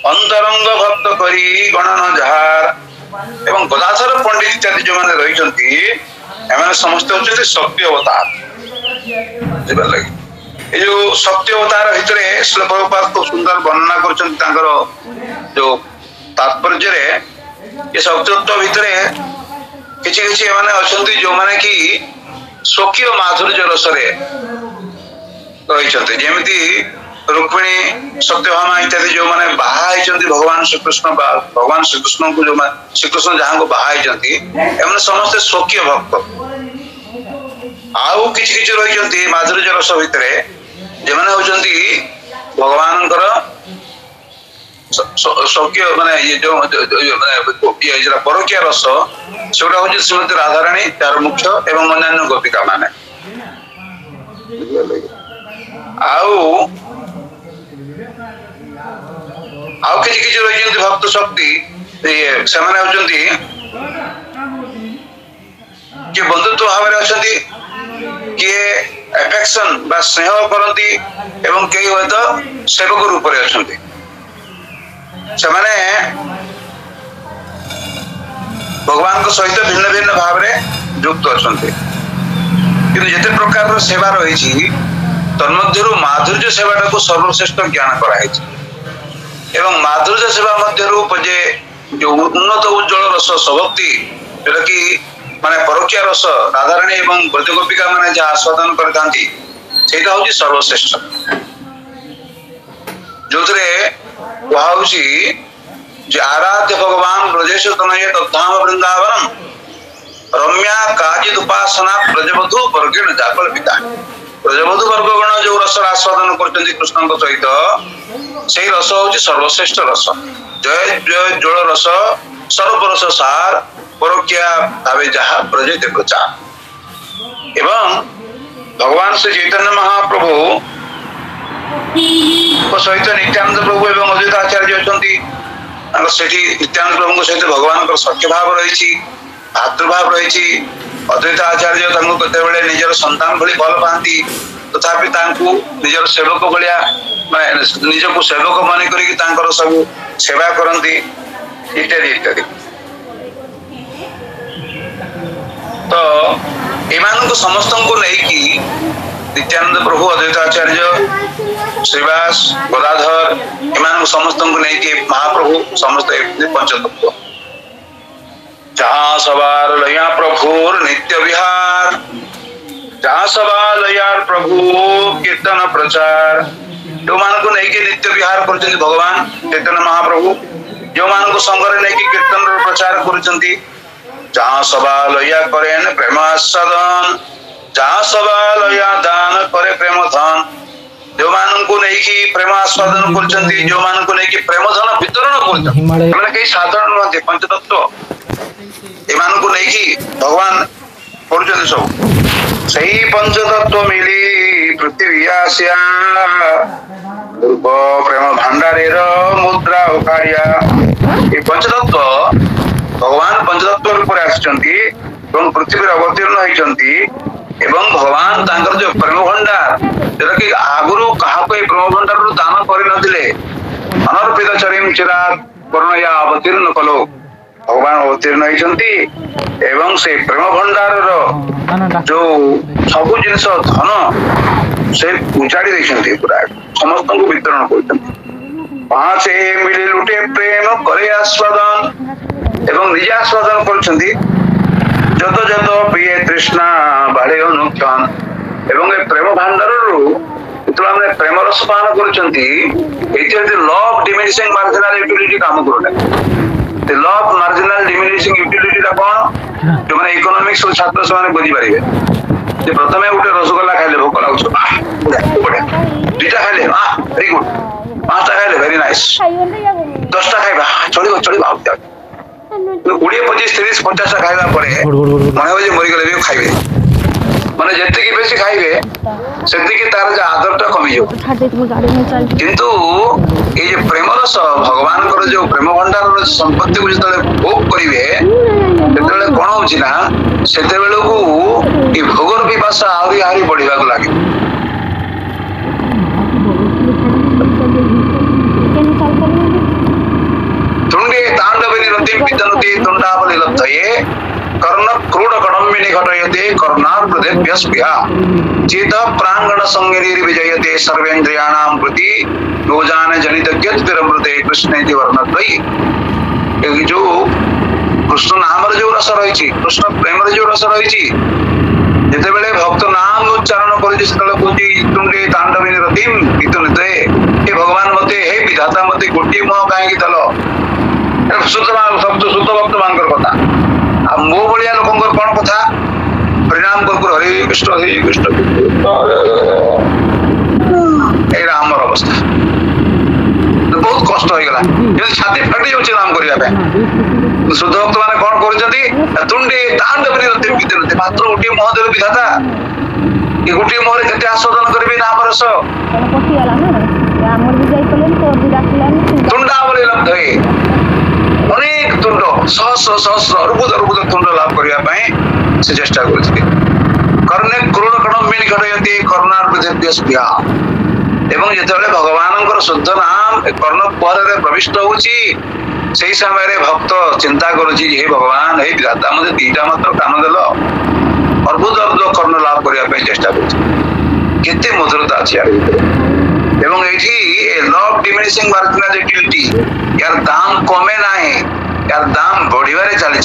अंतरंग भक्त करी गणन जहार एवं गदाधर पंडित इत्यादि जो माने रहिचंती एमाने समस्त होचंती शक्ति अवतार बुझिबा लागि ए जो शक्ति अवतार भितरे श्रील प्रभुपाद खूब सुंदर वर्णना करचंती तांकर जो तात्पर्य रे ये शक्तित्व भितरे किछि किछि माने अछंती जो माने कि स्वकीय माधुर्य रसरे रहिचंती जेमिति रुक्मिणी सत्यभामा इत्यादि जो माने बाहा होइचंती भगवान श्री कृष्ण को जो श्री कृष्ण जहां को बाहा होइचंती एमने समस्त स्वकीय भक्त आउ किछि किछि रहिचंती माधुर्य रस भितरे जे माने होइचंती भगवानकर स्वकीय माने ये जो माने ये जरा परकिया रस सेटा होची श्रीमती राधा रानी तार मुख्य एवं अन्य गोपिका माने आउ किछि किछि रहिचंती भक्त शक्ति ये सेमाने होचंती कि बंधुत्व भाव अछंती किए एफेक्शन बा स्नेह करंती एवं केही होय तो सेवक रूप रे अछंती सेमाने भगवान को सहित भिन्न भिन्न भाव रे युक्त अछंती किंतु जते प्रकार रो सेवा रहिछि तन्मध्यरु माधुर्य सेवाटा को सर्वश्रेष्ठ ज्ञान कराइछि एवं माधुर्य सेवा मध्यरु जे जो उन्नत उज्जवल रस स्वभक्ति जोटा कि माने परोक्ष रस राधाराणी एवं ब्रज गोपिका माने जहाँ आस्वादन करथांती सेटा होची सर्वश्रेष्ठ जोथरे कहाउची जे आराध्य भगवान ब्रजेश तनय तद्धाम वृंदावनम रम्या काजिद उपासना ब्रजवधु वर्गेण जाकल पिता ब्रजवधु वर्गगण जो रस आस्वादन करचंती कृष्ण को सहित सेही रस होची सर्वश्रेष्ठ रस जय जय जल रस सर्वरस सार परोक्ष्या भावे जहा प्रजेते प्रचार एवं भगवान श्री चैतन्य महाप्रभु को सहित नित्यानंद प्रभु एवं अद्वैत आचार्य अछंती सेठी नित्यानंद प्रभु को सहित भगवान को सख्य भाव रहिछि भातृभाव रहिछि अद्वैत आचार्य तांको केतेबेले निजर संतान भली भल पांती तथापि तांको निजर सेवक भलिया माने निजको सेवक माने करी कि तांकर सब सेवा करंती इत्यादि इत्यादि तो एमान को समस्त को नहीं कि नित्यानंद प्रभु अद्वैत आचार्य श्रीवास गदाधर एमान को समस्त को नहीं कि महाप्रभु समस्त पंचतत्व जहाँ सवार लया प्रभुर नित्य विहार जहाँ सवार लयार प्रभु कीर्तन प्रचार जो मान को नहीं कि नित्य विहार करचंती भगवान चैतन्य महाप्रभु जो मान को संगरे नहीं कि कीर्तन प्रचार करचंती जहाँ सभा लया करेन प्रेम आस्वादन जहाँ सभा लया दान करे प्रेम धन जो मान को नहीं कि प्रेम आस्वादन करचंती जो मान को नहीं कि प्रेम धन वितरण करचंती माने कई साधारण नहते पंचतत्व एमान को नहीं कि भगवान करचंती सब सही पंचतत्व मिली पृथ्वी आसिया रूप प्रेम भंडारेर मुद्रा उकारिया ये पंचतत्व भगवान पंचतत्व रूप आसिचंती एवं पृथ्वी अवतीर्ण होइचंती एवं भगवान तांकर जो प्रेम भंडार जोटा कि आगुरु कहा को प्रेम भंडार दान କରିନଥିଲେ ଅନର୍ପିତ ଚରିମ ଚିରାଗ ବର୍ଣ୍ଣୟା ଅବତୀର୍ଣ୍ଣ କଲୋ ଭଗବାନ ଅବତୀର୍ଣ୍ଣ ହେଇଛନ୍ତି ଏବଂ ସେ ପ୍ରେମ ଭଣ୍ଡାରର ଯୋଉ ସବୁ ଜିନିଷ ଧନ ସେ ଉଜାଡି ଦେଇଛନ୍ତି ପୁରା ସମସ୍ତଙ୍କୁ ବିତରଣ କରୁଛନ୍ତି। ପାଞ୍ଚ ମିଳି ଲୁଟେ ପ୍ରେମ करे आस्वादन ଏବଂ ନିଜେ ଆସ୍ୱାଦନ କରୁଛନ୍ତି। ଯତ ଯତ ପିଏ ତୃଷ୍ଣା ବାଢେ ଅନୁକ୍ଷଣ ଏବଂ ଏ ପ୍ରେମ ଭାଣ୍ଡାରରୁ ଯେତେବେଳେ ଆମେ ପ୍ରେମ ରସ ପାନ କରୁଛନ୍ତି ଏଇଠି ଲ ଅଫ ଡିମିନିସିଂ ମାର୍ଜିନାଲ ୟୁଟିଲିଟି କାମ କରୁନାହିଁ। ଲ ଅଫ ମାର୍ଜିନାଲ ଡିମିନିସିଂ ୟୁଟିଲିଟି ଟା କଣ? ଯୋଉମାନେ ଇକୋନୋମିକ୍ସ ଛାତ୍ର ସେମାନେ ବୁଝିପାରିବେ ଯେ ପ୍ରଥମେ ଗୋଟେ ରସଗୋଲା ଖାଇଲେ ଭୋକ ଲାଗୁଛି ଦୁଇଟା ଖାଇଲେ ଭେରି ଗୁଡ, ପାଞ୍ଚଟା ଖାଇଲେ ଭେରି ନାଇସ୍, 10ଟା ଖାଇବା ଚଳିବ ଚଳିବ 20, 25, 30, 50ଟା ଖାଇବା ପରେ ମନେ ହବ ଯେ ମରିଗଲେ ବି ଖାଇବେ। ମାନେ ଯେତିକି ବେଶୀ ଖାଇବେ ସେତିକି ତାର ଯେ ଆଦରଟା କମିଯିବ। କିନ୍ତୁ ଏଇ ଯେ ପ୍ରେମ ରସ ଭଗବାନଙ୍କର ଯୋଉ ପ୍ରେମ ଭଣ୍ଡାରର ସମ୍ପତ୍ତିକୁ ଯେତେବେଳେ ଭୋଗ କରିବେ ସେତେବେଳେ କଣ ହଉଛି ନା ସେତେବେଳକୁ ଏ ଭୋଗର ପିପାସା ଆହୁରି ଆହୁରି ବଢିବାକୁ ଲାଗେ। ତୁଣ୍ଡେ ତାଣ୍ଡବିନି ରତିଂ ବିଦନତି ତୁଣ୍ଡାବଲି ଲବ୍ଧये କର୍ଣ୍ଣ କ୍ରୋଡ କଡମ୍ବିନି ଘଟୟତେ କର୍ଣ୍ଣାର୍ପୃଦେଭ୍ୟସ୍ପୃହା ଚେତ ପ୍ରାଙ୍ଗଣ ସଂଗିରି ବିଜୟତେ ସର୍ବେନ୍ଦ୍ରିୟାଣାଂ ପ୍ରତି योजान जनित ज्ञातमृते कृष्ण वर्णद्वयी। जो कृष्ण नाम जो रस रही कृष्ण प्रेम जो रस रही जितेबले भक्त नाम उच्चारण करुंडे तांडविनी रतिम पितुनिते हे भगवान मते हे विधाता मते गोटे मुह कहीं दल शुद्ध शुद्ध भक्त मान कथा आ मो भाया लोक कौन कथा परिणाम कर हरे कृष्ण एरा आमर अवस्था बहुत कष्ट हो गला छाती फाटी जाऊँ नाम करने शुद्ध भक्त मैंने कौन तुंडे तांडविनी रतिम पितुनिते मात्र गोटे मुह देव विधाता ये गोटे मुहर केते आस्वादन करेंगे नाम रस तुंडावली लब्धये अनेक तुंड सहस्र सहस्र अर्बुद अर्बुद तुंड लाभ करने से चेष्टा करते कर्णे क्रोड़ कड़म्बिनी घटयते कर्णार्पृदेभ्यस्पृहा एवं जितेबाला भगवान शुद्ध नाम कर्ण पहरे प्रविष्ट होची से समय भक्त चिंता करुच्ची हे भगवान हे विधाता मुझे दीटा मात्र कान देल अर्बुद अर्बुद कर्ण लाभ करने चेष्टा करते मधुरता अच्छी एवं ये law of diminishing marginal utility यार दाम कमे ना यार दाम बढ़िबारे चली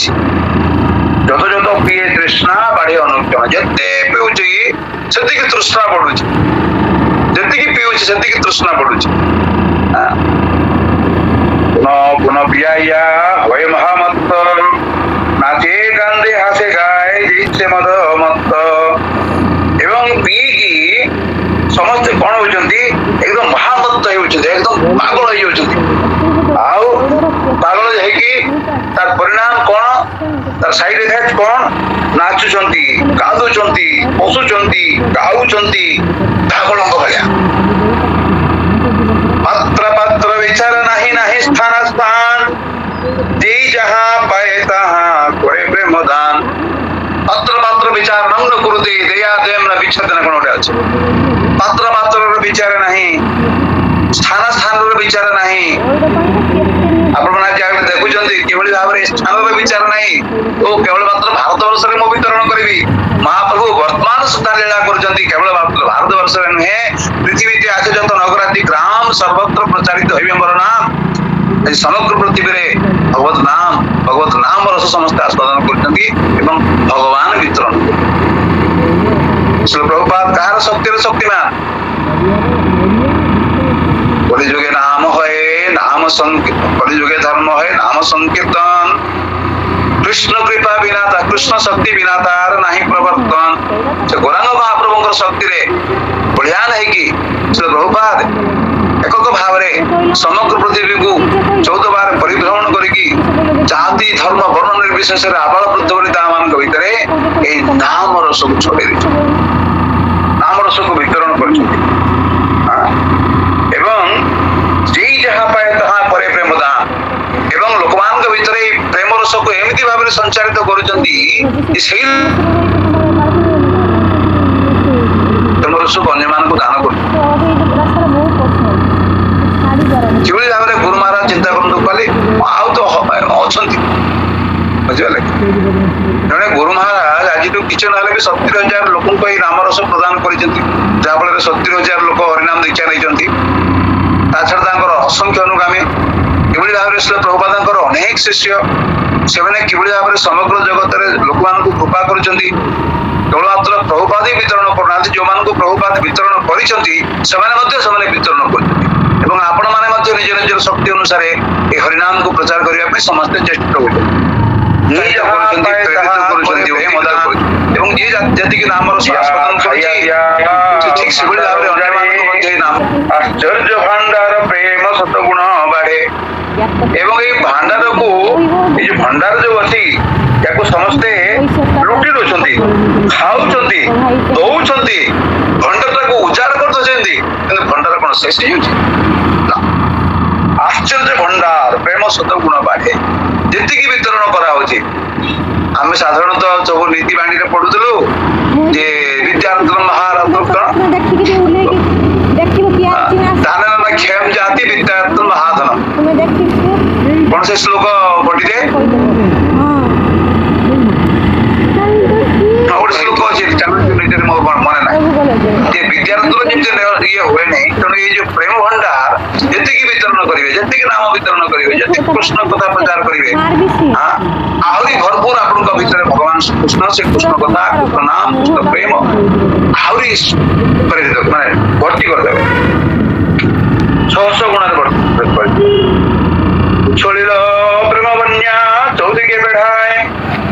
जत जत पिए तृष्णा बाढ़े अनुक्षण जिते पीऊँगी से तृष्णा बढ़ुची जी पीऊँगी से तृष्णा बढ़ुची पुनः पिया हवे महामत्त नाचे कांदे हासे गाए जैसे मद मत्त एवं पी समस्ते कौन होती एकदम महामत्त एकदम पागल हो पागल तार परिणाम कौन तार साइड इफेक्ट कौन नाचुंती कांदुंती पशुंती गाऊंती पागल भाया पात्र पात्र विचार नहीं नहीं स्थान स्थान जी जहाँ पाए तहाँ करे प्रेम दान पात्र पात्र विचार नग्न कुरुते दया देम न विच्छेदन कोन उठे अछि पात्र पात्र विचार नहीं स्थान स्थान विचार नहीं आपण माने जागे देखुचंती केवल भाव रे स्थान विचार नहीं तो केवल मात्र भारत वर्ष रे मो वितरण करबी महाप्रभु वर्तमान सुधा लीला करचंती केवल मात्र भारत वर्ष रे नहे पृथ्वी ते आछे जत नगराति ग्राम सर्वत्र प्रचारित होइबे मोर नाम समग्र पृथ्वी रे भगवत नाम रस समस्त आस्वादन करचंती एवं भगवान वितरण श्री प्रभुपाद कार शक्तिर शक्तिमान कलिजुगे नाम है नाम कलिजुगे धर्म है नाम संकीर्तन कृष्ण कृपा बिना कृष्ण शक्ति बिना तार नहीं प्रवर्तन से गौरांग महाप्रभु शक्ति रे बढ़िया नहीं कि श्री प्रभुपाद एक भाव रे समग्र पृथ्वी को 14 बार परिभ्रमण करिकी जाति धर्म वर्ण निर्विशेष आबाल वृद्ध वनिता मान भीतर ए नाम रस को छोड़े नाम रस को वितरण कर एवं जी जहाँ पाए तहाँ परे प्रेम दान एवं लोकमान भीतर प्रेम रस को एमती भाव में संचारित करुचंती प्रेम रस को अन्य मान को दान कर भी 70,000 लोक नाम रस प्रदान कर 70,000 लोक हरिनाम दीक्षा नहीं छड़ा असंख्य अनुगामी किभली भाव में प्रभुपाद अनेक शिष्य से किभली भाव में समग्र जगत लोक मान कृपा कर केवल मात्र प्रभुपाद ही वितरण करना जो मान प्रभुपाद वितरण कर वितरण कर आपण मैंने निज निजर शक्ति अनुसार ये हरिनाम को प्रचार करने समस्ते चेष्टा होती आश्चर्य भंडार प्रेम सतगुण बाढ़े भंडार को ये भंडार जो अच्छी या समस्ते लुटी दौरान खाऊँ दौरान भंडार को उजाड़ कर भंडार कौन शेष आश्चर्य भंडार प्रेम सतगुण बाढ़े जी वितरण कराऊँच आम साधारणतः सब नीति बाणी पढ़ुलु जे विद्यार्थी महारत्न दान क्षेम जाति विद्यार्थी महाधन कौन से श्लोक पढ़े श्लोक अच्छे मन ना विद्यार्थी ये हुए नहीं तेणु ये जो प्रेम भंडार जी वितरण करेंगे जी नाम वितरण करेंगे जी कृष्ण कथा प्रचार करेंगे आहरी भरपूर आपण भीतर भगवान कृष्ण से कृष्ण कथा कृष्ण नाम कृष्ण प्रेम आहरी माने भर्ती करदे 600 गुण छोड़िल प्रेम बन्या चौदिके बेढ़ाए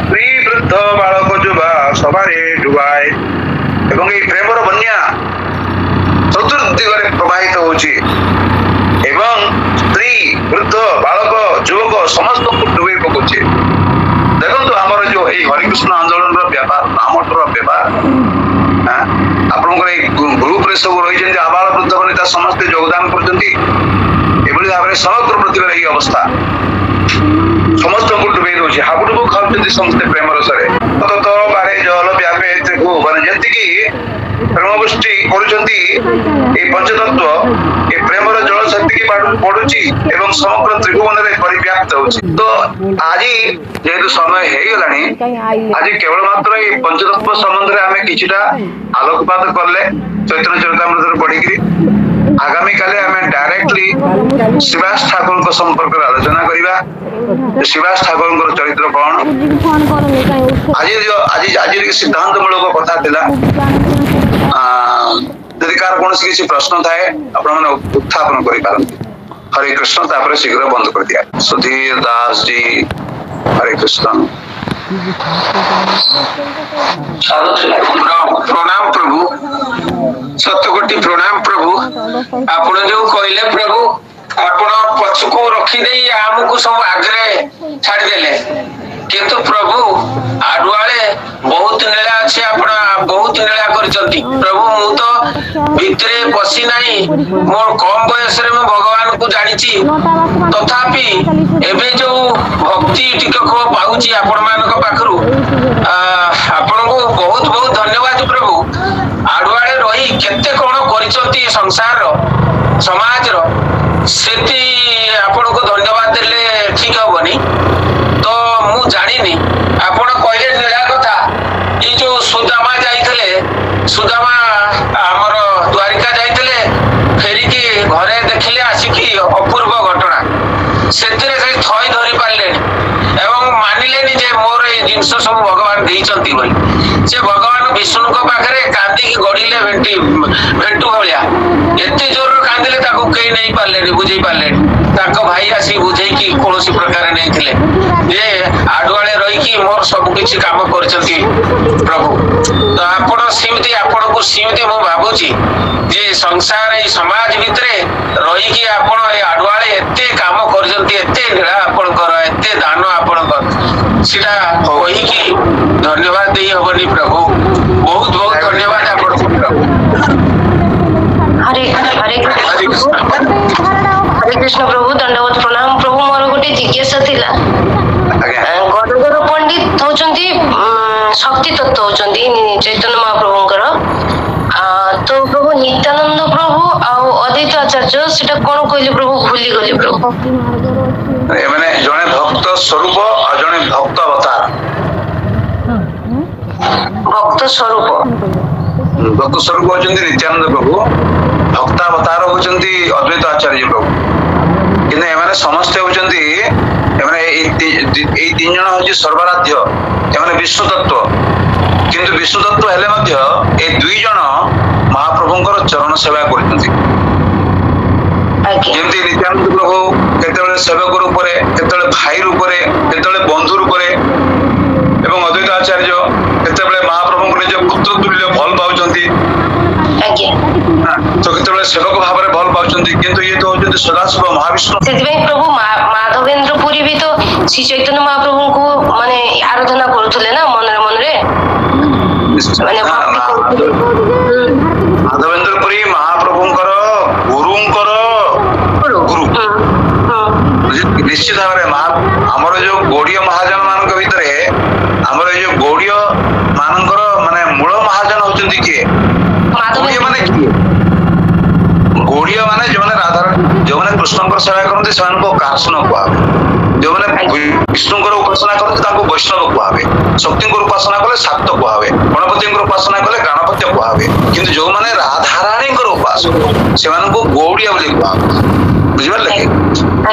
स्त्री वृद्ध बालक जुवा सबारे डुबाए एवं ये प्रेमर बन्या चतुर्दिगरे प्रवाहित होची एवं स्त्री वृद्ध बालक युवक समस्त को डुबे पकोचे देखो आमर जो हरिकृष्ण आंदोलन व्यापार नामटर व्यापार आपंकर ग्रुप सब रही आबाल वृद्ध वनिता समस्ते योगदान कर भाव में समग्र प्रतिभा ये अवस्था समस्त को डुबे दौर हाबुडुबु खाऊँ समस्ते प्रेम रसरे तो बारे जल व्यापे माने जी प्रेमवृष्टि करुँच पंचतत्व ये प्रेमर जल शक्ति की पड़ुची एवं समग्र त्रिभुवन में परिव्याप्त होची तो आज जेहेतु समय हो गलानी आज केवल मात्र ये पंचतत्व संबंध में आम किछिटा आलोकपात करले चैतन्य चरितामृत पढ़ी आगामी काले आम डायरेक्टली शिवास ठाकुर को संपर्क आलोचना करवा शिवास ठाकुर चरित्र कौन आज आज सिद्धांत मूलक कथा थिला यदि कार कौन किसी प्रश्न थाए आपण माने उत्थापन करि पारंती हरे कृष्ण तापर शीघ्र बंद कर दिया सुधीर दास जी हरे कृष्ण प्रणाम प्रभु सतकोटि प्रणाम प्रभु आपण जो कहले प्रभु आपण पछको रखी दे हमको सब आगरे छाड़ देले किंतु प्रभु आडुआले बहुत नीला अच्छे आपण बहुत नीला करचंती प्रभु मु तो भितरे पसी नाही मोर कम बयस रे मैं भगवान को जानिची तथापि एबे जो भक्ति टिक को पाउची आपण मानक पाखरु आपण को बहुत बहुत धन्यवाद प्रभु आडुआले रही केते कोन करिचंती संसार रो समाज रो सेती आपण को धन्यवाद देले ठीक होबनी तो मु जानिनी आपण कहले नीला कथा ई जो सुदामा जाइतले सुदामा हमर द्वारिका जाइतले फेरी की घरे देखिले आसिकी अपूर्व घटना सेतिरे से थई धरि पारले एवं मानिलेनी जे मोर ए जिंस सब भगवान देइचंती बोली से भगवान विष्णु को पाखरे कांदी की गड़िले भेंटू भलिया एते जोर कांदिले ताको केई नहीं पारले बुझी पारले ताको भाई आसी बुझे की कोनोसी प्रकार नहीं थिले जे आडुआले रही की मोर सब किछि काम करचंती प्रभु तो आपण सिमती आपण को सिमती मु भाबुची जे संसार ए समाज भितरे रही की आपण ए आडुआले एते काम करचंती एते नीला आपण कर एते दान आपण कर सिटा होई की धन्यवाद देई होबनी प्रभु बहुत बहुत धन्यवाद आपण को प्रभु हरे हरे कृष्ण प्रभु दंडवत प्रणाम प्रभु मोर गोटे जिज्ञासा थिला गणधर पंडित होचंती शक्ति तत्व होचंती चैतन्य महाप्रभुଙ୍କର तो प्रभु नित्यानंद प्रभु आ अद्वैत आचार्य सेटा कोन कहले प्रभु भूली गली प्रभु माने जने भक्त स्वरूप आ जने भक्त अवतार ଭକ୍ତ ସ୍ୱରୂପ ଭକ୍ତ ସ୍ୱରୂପ ହଉଛନ୍ତି ନିତ୍ୟାନନ୍ଦ ପ୍ରଭୁ, ଭକ୍ତାବତାର ହଉଛନ୍ତି ଅଦ୍ୱୈତ ଆଚାର୍ଯ୍ୟ ପ୍ରଭୁ। କିନ୍ତୁ ଏମାନେ ସମସ୍ତେ ହଉଛନ୍ତି ଏମାନେ ଏଇ ତିନି ଜଣ ହଉଛି ସର୍ବାରାଧ୍ୟ, ଏମାନେ ବିଷ୍ଣୁ ତତ୍ଵ। କିନ୍ତୁ ବିଷ୍ଣୁ ତତ୍ଵ ହେଲେ ମଧ୍ୟ ଏ ଦୁଇ ଜଣ ମହାପ୍ରଭୁଙ୍କର ଚରଣ ସେବା କରୁଛନ୍ତି। ଯେମିତି ନିତ୍ୟାନନ୍ଦ ପ୍ରଭୁ କେତେବେଳେ ସେବକ ରୂପରେ, କେତେବେଳେ ଭାଇ ରୂପରେ, କେତେବେଳେ ବନ୍ଧୁ ରୂପରେ, ଏବଂ ଅଦ୍ୱୈତ ଆଚାର୍ଯ୍ୟ କେତେବେଳେ ମହାପ୍ରଭୁଙ୍କୁ ନିଜ ପୁତ୍ର ତୁଲ୍ୟ ଭଲ ପାଉଛନ୍ତି, ତ କେତେବେଳେ ସେବକ ଭାବରେ ଭଲ ପାଉଛନ୍ତି। କିନ୍ତୁ ଇଏ ତ ହଉଛନ୍ତି ସଦାଶିବ ମହାବିଷ୍ଣୁ। ସେଥିପାଇଁ ପ୍ରଭୁ ମାଧବେନ୍ଦ୍ର ପୁରୀ ବି ତ ଶ୍ରୀ ଚୈତନ୍ୟ ମହାପ୍ରଭୁଙ୍କୁ ମାନେ ଆରାଧନା କରୁଥିଲେ ନା ମନରେ ମନରେ, ମାନେ ମାଧବେନ୍ଦ୍ର ପୁରୀ ମହାପ୍ରଭୁଙ୍କର ଗୁରୁଙ୍କର ଗୁରୁ। ନିଶ୍ଚିତ ଭାବରେ ଆମର ଯୋଉ ଗୌଡୀୟ ମହାଜନ ମାନଙ୍କ ଭିତରେ ଆମର ଏଇ ଯୋଉ ଗୌଡୀୟ ମାନଙ୍କର ମାନେ ମୂଳ ମହାଜନ ହଉଛନ୍ତି କିଏ? ଗୌଡୀୟ ମାନେ କିଏ? ଗୌଡୀୟ ମାନେ ଯୋଉମାନେ କୃଷ୍ଣଙ୍କର ସେବା କରନ୍ତି ସେମାନଙ୍କୁ କାର୍ଷଣ କୁହାବେ। ଯୋଉମାନେ ବିଷ୍ଣୁଙ୍କର ଉପାସନା କରନ୍ତି ତାଙ୍କୁ ବୈଷ୍ଣବ କୁହାବେ। ଶକ୍ତିଙ୍କର ଉପାସନା କଲେ ଶାକ୍ତ କୁହାବେ। ଗଣପତିଙ୍କର ଉପାସନା କଲେ ଗଣପତ୍ୟ କୁହାବେ। କିନ୍ତୁ ଯୋଉମାନେ ରାଧାରାଣୀଙ୍କର ଉପାସକ ସେମାନଙ୍କୁ ଗୌଡୀୟ ବୋଲି କୁହାବେ। ବୁଝିପାରିଲେ କି?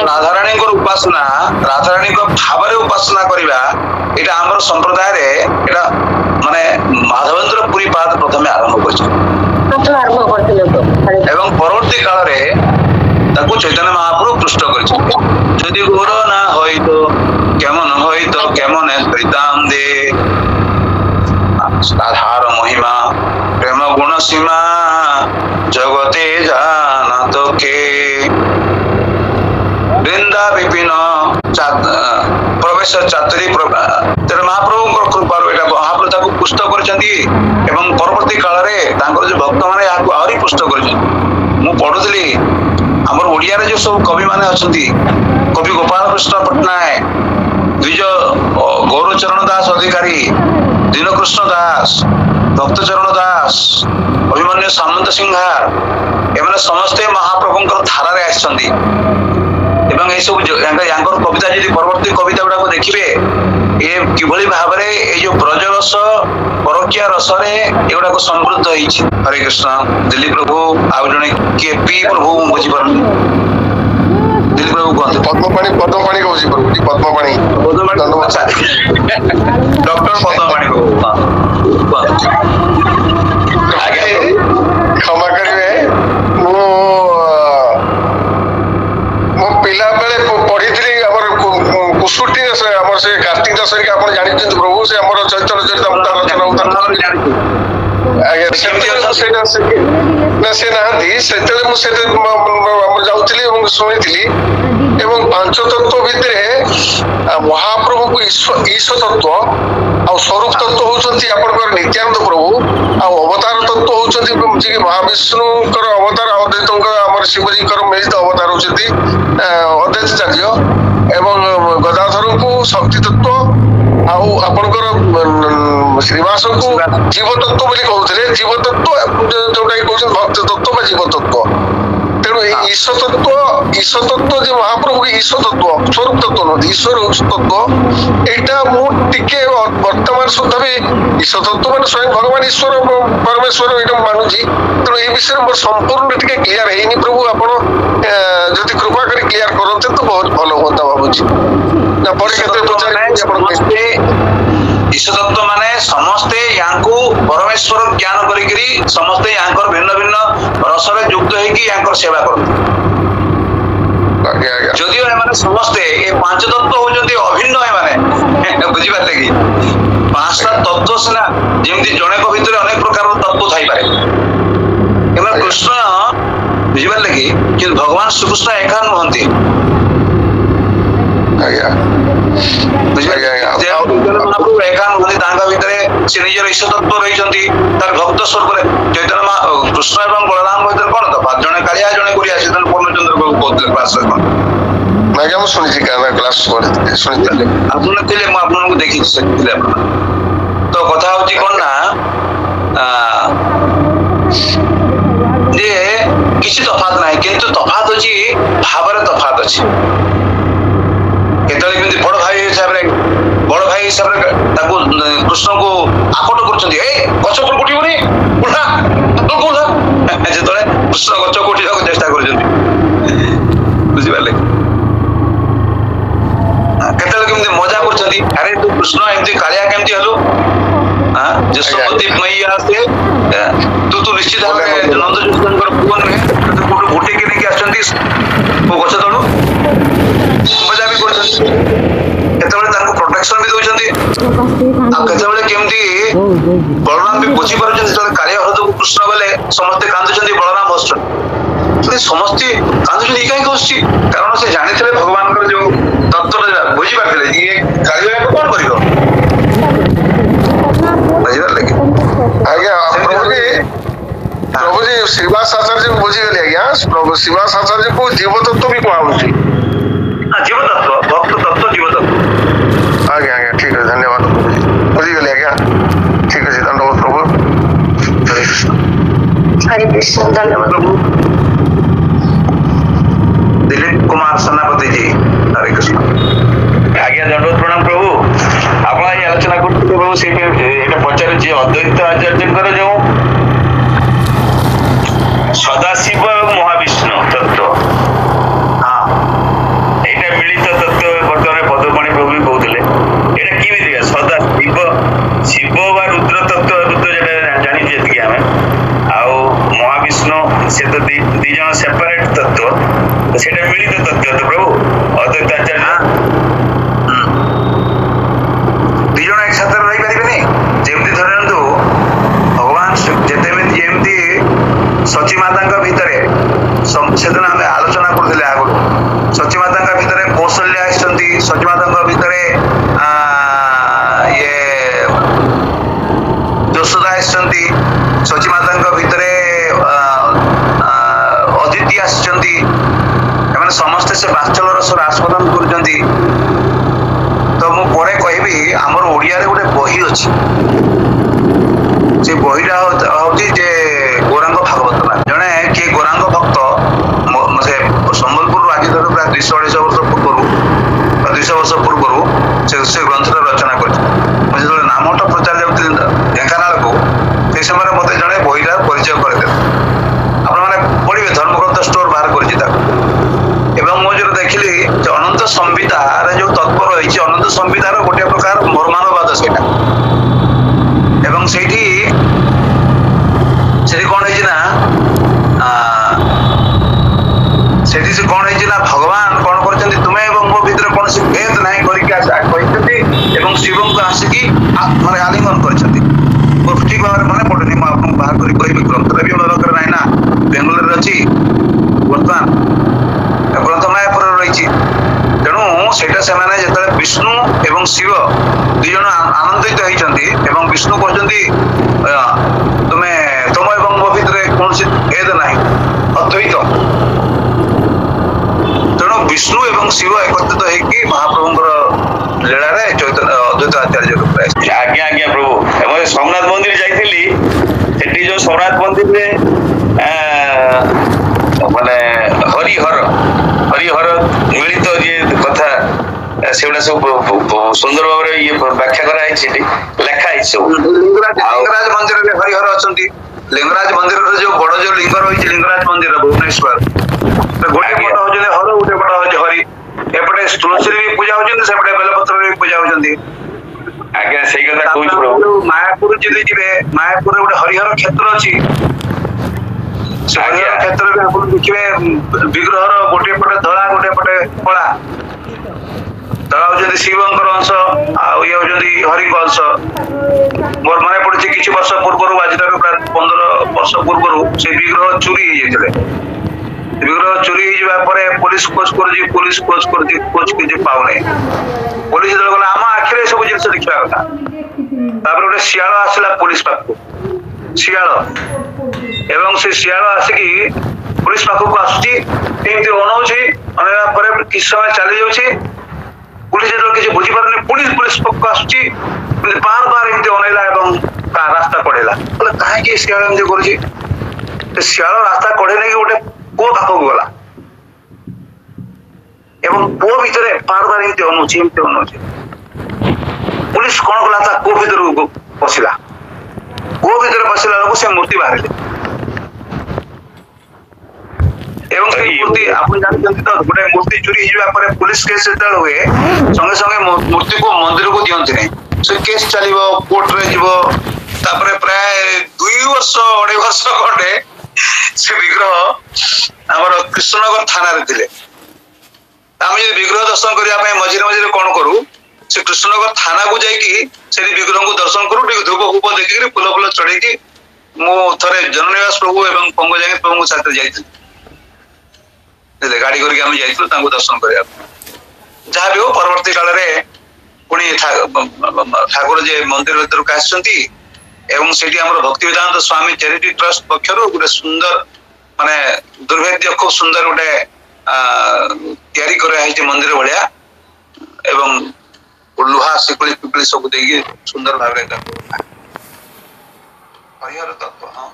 ରାଧାରାଣୀଙ୍କର ଉପାସନା, ରାଧାରାଣୀଙ୍କ ଭାବରେ ଉପାସନା କରିବା, ଏଇଟା ଆମର ସମ୍ପ୍ରଦାୟରେ ଏଇଟା ମାନେ ମାଧବେନ୍ଦ୍ର ପୁରୀ ପାଦ ପ୍ରଥମେ ଆରମ୍ଭ କରିଛନ୍ତି ଏବଂ ପରବର୍ତ୍ତୀ କାଳରେ ତାକୁ ଚୈତନ୍ୟ ମହାପ୍ରଭୁ ପୃଷ୍ଠ କରିଛନ୍ତି। ଯଦି ଗୁର না হইতো কেমন হইতো কেমনে হইতাম দে, আধার মহিমা প্রেম গুণ সীমা জগতে জানাতো কে, বৃন্দা বিপিন প্রবেশ চাতুরী। ତେଣୁ ମହାପ୍ରଭୁଙ୍କର କୃପାରୁ ଏଇଟା ମହାପ୍ରଭୁ ତାକୁ ପୁଷ୍ଟ କରିଛନ୍ତି ଏବଂ ପରବର୍ତ୍ତୀ କାଳରେ ତାଙ୍କର ଯୋଉ ଭକ୍ତମାନେ ଏହାକୁ ଆହୁରି ପୁଷ୍ଟ କରିଛନ୍ତି। ମୁଁ ପଢୁଥିଲି ଆମର ଓଡିଆରେ ଯୋଉ ସବୁ କବି ମାନେ ଅଛନ୍ତି, କବି ଗୋପାଳ କୃଷ୍ଣ ପଟ୍ଟନାୟକ, ଦ୍ୱିଜ ଗୌରଚରଣ ଦାସ ଅଧିକାରୀ, ଦୀନକୃଷ୍ଣ ଦାସ, ଭକ୍ତଚରଣ ଦାସ, ଅଭିମନ୍ୟୁ ସାମନ୍ତ ସିଂହାର, ଏମାନେ ସମସ୍ତେ ମହାପ୍ରଭୁଙ୍କର ଧାରାରେ ଆସିଛନ୍ତି। ଏବଂ ଏସବୁ ୟାଙ୍କର କବିତା ଯଦି ପରବର୍ତ୍ତୀ କବିତା ଗୁଡାକୁ ଦେଖିବେ, ଏ କିଭଳି ଭାବରେ ଏଇ ଯୋଉ ବ୍ରଜ ରସ ପରକିଆ ରସରେ ଏଗୁଡାକୁ ସମୃଦ୍ଧ ହେଇଛି। ହରେ କୃଷ୍ଣ। ଦିଲ୍ଲୀ ପ୍ରଭୁ ଆଉ ଜଣେ କିଏ ପି ପ୍ରଭୁ ମୁଁ ବୁଝିପାରୁନି, ଦିଲ୍ଲୀ ପ୍ରଭୁ କୁହନ୍ତୁ। ପଦ୍ମପାଣି କହୁଛି ପ୍ରଭୁ, ପଦ୍ମପାଣି ଡକ୍ଟର ପଦ୍ମପାଣି ପ୍ରଭୁ କ୍ଷମା କରିବେ। ମୁଁ ପିଲା ବେଳେ ପଢିଥିଲି ଆମର କୁସୁଟି ଆମର ସେ କାର୍ତ୍ତିକ ଦାସରେ ଆପଣ ଜାଣିଛନ୍ତି ପ୍ରଭୁ, ସେ ଆମର ଚୈତନ୍ୟ ଚରିତାମୃତ ରଚନା ଆଜ୍ଞା ସେଇଟା ନା ସେ ନାହାନ୍ତି। ସେତେବେଳେ ମୁଁ ସେଟା ଯାଉଥିଲି ଏବଂ ଶୁଣିଥିଲି। ଏବଂ ପାଞ୍ଚ ତତ୍ଵ ଭିତରେ ମହାପ୍ରଭୁଙ୍କୁ ଈଶ ତତ୍ଵ ଆଉ ସ୍ୱରୂପ ତତ୍ଵ ହଉଛନ୍ତି ଆପଣଙ୍କର ନିତ୍ୟାନନ୍ଦ ପ୍ରଭୁ, ଆଉ ଅବତାର ତତ୍ଵ ହଉଛନ୍ତି ଯିଏ ମହାବିଷ୍ଣୁଙ୍କର ଅବତାର, ଅଦ୍ୱୈତଙ୍କ ଆମର ଶିବଜୀଙ୍କର ମିଳିତ ଅବତାର ହଉଛନ୍ତି ଅଦ୍ୱୈତାଚାର୍ଯ୍ୟ, ଏବଂ ଗଦାଧରଙ୍କୁ ଶକ୍ତି ତତ୍ଵ, ଆଉ ଆପଣଙ୍କର ଶ୍ରୀବାସଙ୍କୁ ଜୀବ ତତ୍ଵ ବୋଲି କହୁଥିଲେ। ଜୀବ ତତ୍ଵ ଯୋଉଟା କି କହୁଛନ୍ତି ଭକ୍ତ ତତ୍ଵ ବା ଜୀବ ତତ୍ଵ। ତେଣୁ ଏଇ ଈଶ ତତ୍ଵ ଯେ ମହାପ୍ରଭୁ ଈଶ ତତ୍ଵ, ସ୍ୱରୂପ ତତ୍ଵ ନୁହନ୍ତି, ଈଶ୍ୱର ତତ୍ଵ। ଏଇଟା ମୁଁ ଟିକେ ବର୍ତ୍ତମାନ ସୁଦ୍ଧା ବି ଈଶ ତତ୍ଵ ମାନେ ସ୍ୱୟଂ ଭଗବାନ ଈଶ୍ୱର ପରମେଶ୍ୱର ଏଇଟା ମୁଁ ମାନୁଛି। ତେଣୁ ଏଇ ବିଷୟରେ ମୋର ସମ୍ପୂର୍ଣ୍ଣ ଟିକେ କ୍ଲିୟର ହେଇନି ପ୍ରଭୁ, ଆପଣ ଯଦି କୃପା କରି କ୍ଲିୟର କରନ୍ତେ ତ ବହୁତ ଭଲ ହୁଅନ୍ତା ଭାବୁଛି। ନା ପରେ କେତେ ଈଶତତ୍ଵ ମାନେ ସମସ୍ତେ ୟାଙ୍କୁ ପରମେଶ୍ୱର ଜ୍ଞାନ କରିକିରି ସମସ୍ତେ ୟାଙ୍କର ଭିନ୍ନ ଭିନ୍ନ ରସରେ ଯୁକ୍ତ ହେଇକି ୟାଙ୍କର ସେବା କରନ୍ତି। ଯଦିଓ ଏମାନେ ସମସ୍ତେ ଏ ପାଞ୍ଚ ତତ୍ଵ ହଉଛନ୍ତି ଅଭିନ୍ନ, ଏମାନେ ବୁଝିପାରିଲେ କି? ପାଞ୍ଚଟା ତତ୍ଵ ସିନା ଯେମିତି ଜଣଙ୍କ ଭିତରେ ଅନେକ ପ୍ରକାରର ତତ୍ଵ ଥାଇପାରେ, ଏମାନେ କୃଷ୍ଣ ବୁଝିପାରିଲେ କି? କିନ୍ତୁ ଭଗବାନ ଶ୍ରୀକୃଷ୍ଣ ଏକା ନୁହନ୍ତି। ମହାପ୍ରଭୁ ଏକା ନୁହନ୍ତି, ତାଙ୍କ ଭିତରେ ସେ ନିଜର ଈଶ ତତ୍ଵ ରହିଛନ୍ତି। ତାର ଭକ୍ତ ସ୍ୱରୂପରେ ଚୈତନ୍ୟ କୃଷ୍ଣ ଏବଂ ବଳରାମ ଭିତରେ କଣ ତଫାତ? ଜଣେ କାଳିଆ ଜଣେ କୋରିଆ, ସେ ପୂର୍ଣ୍ଣଚନ୍ଦ୍ର ବାବୁ କହୁଥିଲେ କ୍ଲାସରେ। କଣ ଆଜ୍ଞା ମୁଁ ଶୁଣିଛି, କ୍ଲାସ ଶୁଣିଥିଲି, ଆପଣ ଥିଲେ, ମୁଁ ଆପଣଙ୍କୁ ଦେଖିଛି ଥିଲେ ଆପଣ। ତ କଥା ହଉଛି କଣ ନା ଯେ କିଛି ତଫାତ ନାହିଁ, କିନ୍ତୁ ତଫାତ ଅଛି ଭାବରେ ତଫାତ ଅଛି। କେତେବେଳେ କେମିତି ବଡ ଭାଇ ହିସାବରେ ତାକୁ କୃଷ୍ଣଙ୍କୁ ଆକଟ ଯଶୋମତୀ ମୈୟା ଆସେ ତୁ ନିଶ୍ଚିତ ଭାବରେ ନନ୍ଦ ଯଶୋଦାଙ୍କର ପୁଅ ନୁହେଁ, କୋଉଠୁ ଗୋଟେକି ନେଇକି ଆସିଛନ୍ତି ଗଛ ତଳୁ ମଜା ବି କରୁଛନ୍ତି, କେତେବେଳେ ତାଙ୍କୁ ପ୍ରୋଟେକ୍ସନ ବି ଦଉଛନ୍ତି, ଆଉ କେତେବେଳେ କେମିତି ବଳରାମ ବି ବୁଝିପାରୁଛନ୍ତି ଯେତେବେଳେ କାଳିଆ ହ୍ରଦକୁ କୃଷ୍ଣ ଗଲେ ସମସ୍ତେ କାନ୍ଦୁଛନ୍ତି, ବଳରାମ ହସୁଛନ୍ତି, ସମସ୍ତେ କାନ୍ଦୁଛନ୍ତି କାହିଁକି ହସୁଛି, କାରଣ ସେ ଜାଣିଥିଲେ ଭଗବାନଙ୍କର ଯୋଉ ତତ୍ତ୍ୱ ବୁଝିପାରିଥିଲେ ଇଏ କାଳିଆ କଣ କରିବ, ବୁଝିପାରିଲେ କି? ଆଜ୍ଞା ପ୍ରଭୁଜୀ ଶ୍ରୀବାସ ଆଚାର୍ଯ୍ୟ ବୁଝିଗଲେ ଆଜ୍ଞା, ପ୍ରଭୁ ଶ୍ରୀବାସ ଆଚାର୍ଯ୍ୟକୁ ଜୀବତତ୍ତ୍ୱ ବି କୁହାହଉଛି। ଜୀବତତ୍ତ୍ୱ, ଭକ୍ତ ତତ୍ତ୍ୱ, ଜୀବତତ୍ତ୍ୱ। ଆଜ୍ଞା ଆଜ୍ଞା ଠିକ ଅଛି, ଧନ୍ୟବାଦ ବୁଝିଗଲି ଆଜ୍ଞା, ଠିକ ଅଛି, ଧନ୍ୟବାଦ ପ୍ରଭୁ। हरे कृष्ण, धन्यवाद प्रभु। दिलीप कुमार सेनापति जी, हरे कृष्ण। आज्ञा दंडवत प्रणाम प्रभु। आप आलोचना करते प्रभु से पचारे अद्वैत आचार्य जो सदाशिव महाविष्णु तत्व, हाँ यहाँ मिलित तत्व बर्तमान पदपाणी प्रभु भी कहते यहाँ कि सदा शिव शिव व रुद्र तत्व, रुद्र जो जानी आम आउ महाविष्णु से तो दी जन सेपरेट तत्व, से मिलित तत्व तो प्रभु अद्वैत आचार्य दी जन एक साथ रही पारे जमी धरतु भगवान जमी सची माता भितर से दिन आम आलोचना करते आगु सची माता भितर कौशल्या आसती, सची माता भितर ये यशोदा आसती, सची माता भितर अदिति आसती, समस्ते से बाचल रसर आस्वादन कर। तो मुझे कहबी आमर ओडिया रे गोटे बही अच्छी, से बहीटा हूँ जे गौरांग भागवत ना जड़े किए गौरांग भक्त से संबलपुर आज धर प्राय 200-250 वर्ष पूर्व 200 वर्ष पूर्व से ग्रंथटा रचना कर नामटा प्रचार जाऊँ ढेंकानाल को समय मत जड़े बहीटार परिचय करदे आपने पढ़े धर्मग्रंथ स्टोर बाहर कर मुझे देखिली अनंत संहिता जो तत्व रही अनंत संहितार गोटे प्रकार मर्मानुवाद से कौन है भगवान कौन कर तुम्हें मो भर कौन भेद ना करके शिव को आसिकी माने आलिंगन कर ठीक भाव में मन पड़े मुझे बाहर कर ग्रंथ भी दरकार ना ना बेंगलोर अच्छी बर्तमान ग्रंथ मायापुर रही तेणु से विष्णु एवं शिव दुई जन आनंदित होती विष्णु कहते तुम्हें तुम एवं मो भर कौन भेद ना अद्वैत तेणु विष्णु एवं शिव एकत्रित होगी महाप्रभुंर लीला अद्वैत आचार्य रूप। आज्ञा आज्ञा प्रभु सोमनाथ मंदिर जाइली जो सोमनाथ मंदिर में माने हरिहर हरिहर मिलित ये कथा से सब सुंदर भाव ये व्याख्या कराई लिखाई सब लिंगराज मंदिर में हरिहर अच्छा लिंगराज मंदिर जो बड़ जो लिंग रही लिंगराज मंदिर भुवनेश्वर गोटे पट हर गोटे पट हूँ हरि एपटे तुलसी भी पूजा होती सेपटे बेलपत्र भी पूजा होती। आज्ञा से कथा कहूँ प्रभु मायापुर जी मायापुर गोटे हरिहर क्षेत्र अच्छी क्षेत्र में आप देखिए विग्रहर गोटे पटे धला गोटे पटे कला धला हूँ शिवंकर अंश आए हूँ हरि अंश मोर मन पड़े किसी वर्ष पूर्व आज प्राय 15 वर्ष पूर्व से विग्रह चोरी हो जाते विग्रह चोरी होपर पुलिस खोज कर पाने पुलिस गला आम आखिरे सब जिन देखा कथा गोटे शियाल आसला पुलिस पाखक शियाल एवं से शियाल आसिकी पुलिस पाखक आसुची अनाऊँगी अनैला किस समय चली जाऊँगी पुलिस जो किसी बुझीपारे पुलिस पुलिस पाखक आसुची बार बार एमती अनैला रास्ता कड़ेला बोले कहीं शियाल एमती कर शियाल रास्ता कड़े नहीं गोटे पुओ पाखक गला एवं पुओ भितर बार बार एमती अनाऊँगी पुलिस कौन कला पुओ भर पशिला पुओ भर पशिला बेलू से मूर्ति बाहर एवं मूर्ति आप जानते तो गोटे मूर्ति चोरी होगा पुलिस केस जो हुए संगे संगे मूर्ति को मंदिर को दिखती नहीं से केस चलो कोर्ट रे जीव तापर प्राय 2 वर्ष 2.5 वर्ष खंडे से विग्रह आमर कृष्णनगर थाना रे थिले आम जो विग्रह दर्शन करने मझे मझे कौन करूँ से कृष्णनगर थाना को जाकि से विग्रह को दर्शन करूँ धूप फूप देखिक फूल फूल चढ़ी मु थे जननिवास प्रभु एवं पंकजांगी प्रभु साथ जाइए गाड़ी करके दर्शन करने जहाँ भी हो परवर्ती काल में पुणी ठाकुर जे मंदिर भर को आसछंती एवं सेठी हमर भक्ति वेदांत स्वामी चैरिटी ट्रस्ट पक्षरु गोटे सुंदर माने दुर्भेद्य खूब सुंदर गोटे तैयारी करा है मंदिर भाया एवं लुहा शिकली पिकली सब देगी सुंदर भाव हरिहर तत्व हाँ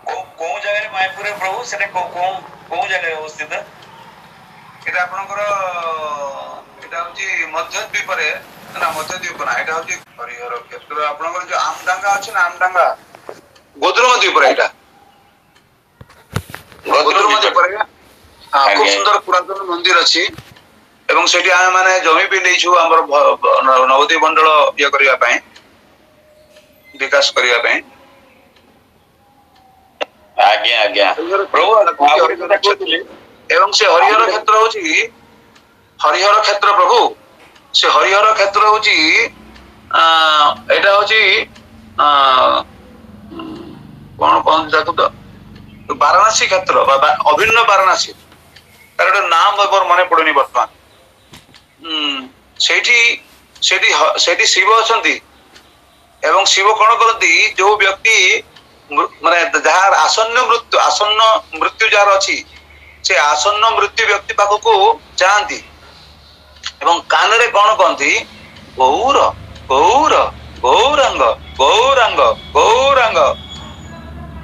को जगह मायापुर प्रभु से को जगह अवस्थित এটা আপনার এটা হচ্ছে মধ্যদ্বীপ না মধ্যদ্বীপ না এটা হচ্ছে হরিহর ক্ষেত্র আপনার যে আমডাঙ্গা আছে না আমডাঙ্গা গোদ্রম দ্বীপরে এটা গোদ্রম দ্বীপরে হ্যাঁ খুব সুন্দর পুরাতন মন্দির আছে এবং সেটি আমি মানে জমি বি নেইছু আমার নবদ্বীপ মন্ডল ইয়ে করিবা পাই বিকাশ করিবা পাই आज्ञा आज्ञा प्रभु एवं से हरिहर क्षेत्र हूँ हरिहर क्षेत्र प्रभु से हरिहर क्षेत्र हूँ एटा हूँ कौन कौन देखो तो वाराणसी क्षेत्र अभिन्न वाराणसी तार गोटे नाम मन पड़ुनी बर्तमान सेठी शिव अच्छा एवं शिव कौन करती जो व्यक्ति माने जार आसन्न मृत्यु जार अच्छी से आसन्न मृत्यु व्यक्ति पाखक जाती एवं कान रे कौन कहती गौर गौर गौरांग गौरांग गौरांग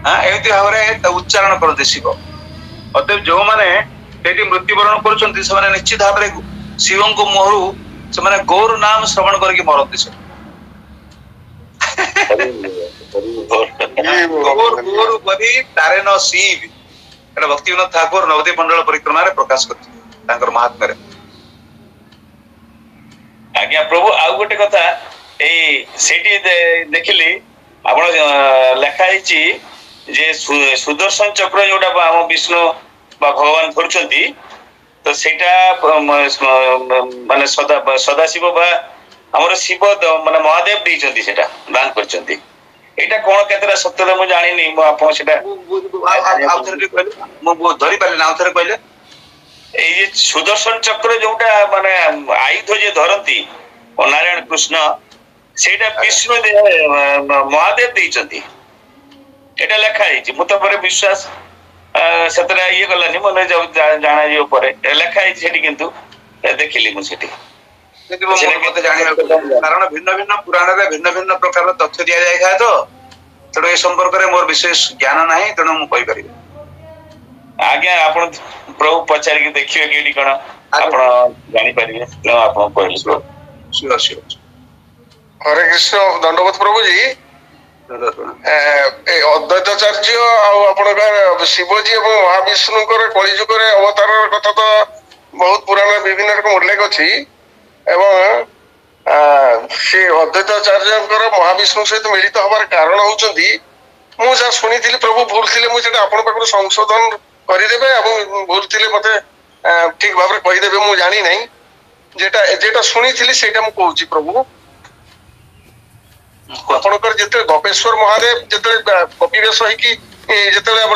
एमती भाव उच्चारण करते शिव अतएव जो मैंने मृत्युवरण कर निश्चित भाव शिव को मुहरु से गौर नाम श्रवण करके मरती से गौर गौर बधी तारे न शिव भक्तिविनोद ठाकुर नवद्वीप मंडल परिक्रमा प्रकाश कर महात्मा आज्ञा प्रभु आउ गोटे कथा सेठी देखिली आपण लेखाई जे सुदर्शन चक्र जोटा आम विष्णु भगवान धरुचंती तो सेटा माने सदाशिव बा हमर शिव माने महादेव देइचंती सेटा दान करचंती एटा कोन केतरा सत्य मु जानिनी मु आपन सेटा आउथरे कहले मु धरि पाले ना आउथरे कहले ए जे सुदर्शन चक्र जोटा माने आयुध जे धरंती नारायण कृष्ण सेटा विष्णु महादेव देइचंती एटा लेखा है मु तो पर विश्वास सतरा ये गलानी मन जाना जो परे लेखा है सेठी किंतु देखिली मु सेठी कारण भिन्न भिन्न पुराण रे भिन्न भिन्न प्रकार तथ्य दिया जाय था तो तेणु ए संपर्क रे मोर विशेष ज्ञान नाही तेणु मु कहि परिबे आज्ञा आपण प्रभु पचार के देखियो केडी कोन आपण जानि परिबे तो आपण कहले श्योर श्योर हरे कृष्ण दंडवत प्रभु जी अद्वैताचार्य आपणकर शिवजी और महाविष्णु कलिजुग अवतार कथा तो बहुत पुराना विभिन्न रकम उल्लेख अच्छी एवं से अद्वैताचार्य महाविष्णु सहित मिलित हमार कारण होती मुझे शुणी प्रभु भूल थे मुझे आपण पाखु संशोधन करदे भूल थे मत ठीक भाव में कहीदेवे मुझे जानी ना जेटा शुणी थी से मुझे प्रभु आपणकर जिते गपेश्वर महादेव जिते कपिवेश होते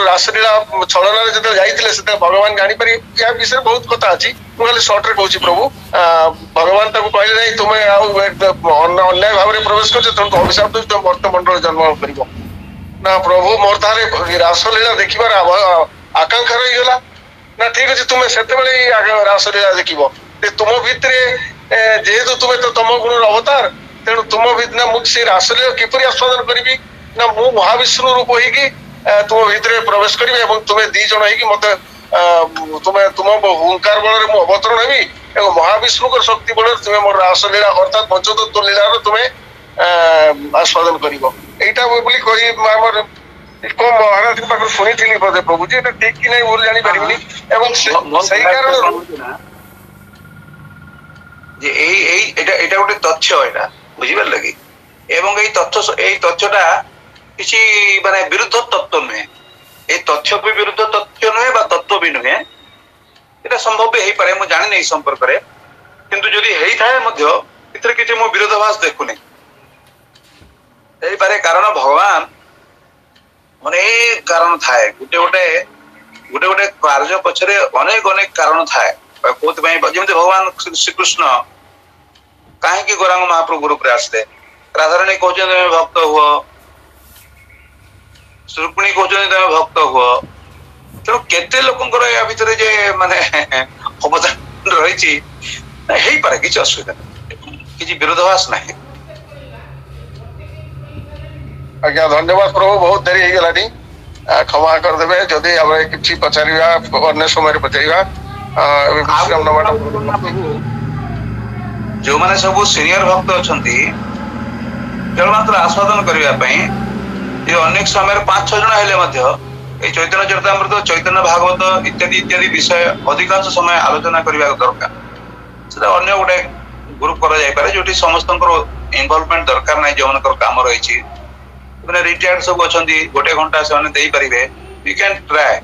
रासलीला छलना जो जाते भगवान जापर या विषय बहुत कथा अच्छी मुझे सर्ट रे कहूँ प्रभु भगवान कहले नहीं तुम्हें अन्याय भाव में प्रवेश कर अभिशाप दे तुम वर्तमंडल जन्म कर ना प्रभु मोर तारे रासलीला देखिबार आकांक्षा रहीगला ना ठीक अच्छे तुम्हें से रासलीला देख तुम भितर जेहेतु तुम्हें तो तम गुण अवतार तेणु तुम ना मुझे रासलीला किपरि आस्वादन करी ना मु महाविष्णु रूप होगी तुम भितर प्रवेश करी तुम्हें दी जन हो मत तुम्हें तुम हुंकार बल अवतरण हेबी और महाविष्णु शक्ति बल तुम्हें मोर रासलीला अर्थात पंचतत्व लीला तुम्हें आस्वादन कर महाराज पाखर शुणी थी प्रभु जी ठीक कि नहीं बोल जानी पारि गोटे तथ्य बुझिपार कि एवं এই তথ্যটা କିଛି ମାନେ ବିରୁଦ୍ଧ ତତ୍ତ୍ୱ ନୁହେଁ, এই ତଥ୍ୟ ବି ବିରୁଦ୍ଧ ତଥ୍ୟ ନୁହେଁ ବା ତତ୍ତ୍ୱ ବି ନୁହେଁ। এটা সম্ভব ବି ହେଇପାରେ, ମୁଁ ଜାଣିନି এই ସମ୍ପର୍କରେ, କିନ୍ତୁ ଯଦି ହେଇଥାଏ ମଧ୍ୟ ଏଥିରେ କିଛି ମୁଁ ବିରୋଧାଭାସ ଦେଖୁନି। ହେଇପାରେ କାରଣ ଭଗବାନ ମାନେ এই କାରଣ ଥାଏ, ଗୋଟେ ଗୋଟେ କାର୍ଯ୍ୟ ପଛରେ ଅନେକ ଅନେକ କାରଣ ଥାଏ। କୋଉଥିପାଇଁ ଯେମିତି ଭଗବାନ ଶ୍ରୀକୃଷ୍ଣ କାହିଁକି ଗୌରାଙ୍ଗ ମହାପ୍ରଭୁ ରୂପରେ ଆସିଲେ? ରାଧାରାଣୀ କହୁଛନ୍ତି ତମେ ଭକ୍ତ ହୁଅ, ରୁକ୍ମିଣୀ କହୁଛନ୍ତି ତମେ ଭକ୍ତ ହୁଅ। ତେଣୁ କେତେ ଲୋକଙ୍କର ୟା ଭିତରେ ଯେ ମାନେ ଅବଦାନ ରହିଛି, ହେଇପାରେ, କିଛି ଅସୁବିଧା ନାହିଁ, କିଛି ବିରୋଧାଭାସ ନାହିଁ। ଆଜ୍ଞା ଧନ୍ୟବାଦ ପ୍ରଭୁ, ବହୁତ ଡେରି ହେଇଗଲାଣି, କ୍ଷମା କରିଦେବେ ଯଦି ଆମେ କିଛି ପଚାରିବା ଅନ୍ୟ ସମୟରେ ପଚାରିବା। ଯୋଉମାନେ ସବୁ ସିନିୟର ଭକ୍ତ ଅଛନ୍ତି କେବଳମାତ୍ର ଆସ୍ୱାଦନ କରିବା ପାଇଁ ଏ ଅନେକ ସମୟରେ 5-6 ଜଣ ହେଲେ ମଧ୍ୟ এই চৈতন্য চরিতামৃত, চৈতন্য ভাগবত ইত্যাদি ইত্যাদি বিষয় ଅଧିକାଂଶ ସମୟ ଆଲୋଚନା କରିବା ଦରକାର। ସେଟା ଅନ୍ୟ ଗୋଟେ ଗ୍ରୁପ କରାଯାଇପାରେ ଯୋଉଠି ସମସ୍ତଙ୍କର ଇନଭଲଭମେଣ୍ଟ ଦରକାର ନାହିଁ, ଯୋଉମାନଙ୍କର କାମ ରହିଛି, ମାନେ ରିଟାୟାର୍ଡ ସବୁ ଅଛନ୍ତି, 1 ଘଣ୍ଟା ସେମାନେ ଦେଇପାରିବେ। You can try.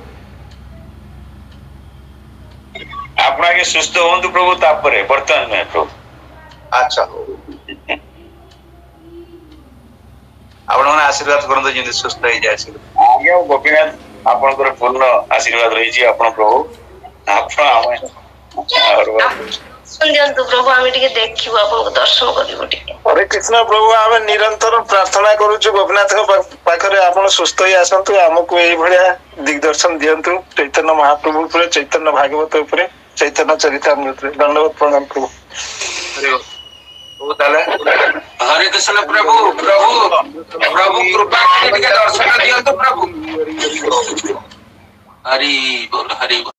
ଆପଣ ଆଗେ ସୁସ୍ଥ ହୁଅନ୍ତୁ ପ୍ରଭୁ, ତାପରେ ବର୍ତ୍ତମାନ ନୁହେଁ ପ୍ରଭୁ। ଆଚ୍ଛା, ଆପଣମାନେ ଆଶୀର୍ବାଦ କରନ୍ତୁ ଯେମିତି ସୁସ୍ଥ ହେଇଯାଏ। ଆଜ୍ଞା ଗୋପୀନାଥ, ଆପଣଙ୍କର ପୂର୍ଣ୍ଣ ଆଶୀର୍ବାଦ ରହିଛି। ଆପଣ ପ୍ରଭୁ, ଆପଣ ଆମେ ଦିଅନ୍ତୁ ପ୍ରଭୁ, ଆମେ ଟିକେ ଦେଖିବୁ, ଆପଣଙ୍କୁ ଦର୍ଶନ କରିବୁ ଟିକେ। ହରେ କୃଷ୍ଣ ପ୍ରଭୁ, ଆମେ ନିରନ୍ତର ପ୍ରାର୍ଥନା କରୁଛୁ ଗୋପୀନାଥଙ୍କ ପାଖରେ ଆପଣ ସୁସ୍ଥ ହେଇ ଆସନ୍ତୁ, ଆମକୁ ଏଇଭଳିଆ ଦିଗଦର୍ଶନ ଦିଅନ୍ତୁ ଚୈତନ୍ୟ ମହାପ୍ରଭୁ ଉପରେ, ଚୈତନ୍ୟ ଭାଗବତ ଉପରେ, ଚୈତନ୍ୟ ଚରିତାମୃତରେ। ଧନ୍ୟବାଦ, ପ୍ରଣାମ ପ୍ରଭୁ। हरे कृष्ण प्रभु, प्रभु प्रभु कृपा करके दर्शन दियंतु प्रभु। हरि बोल, हरि बोल।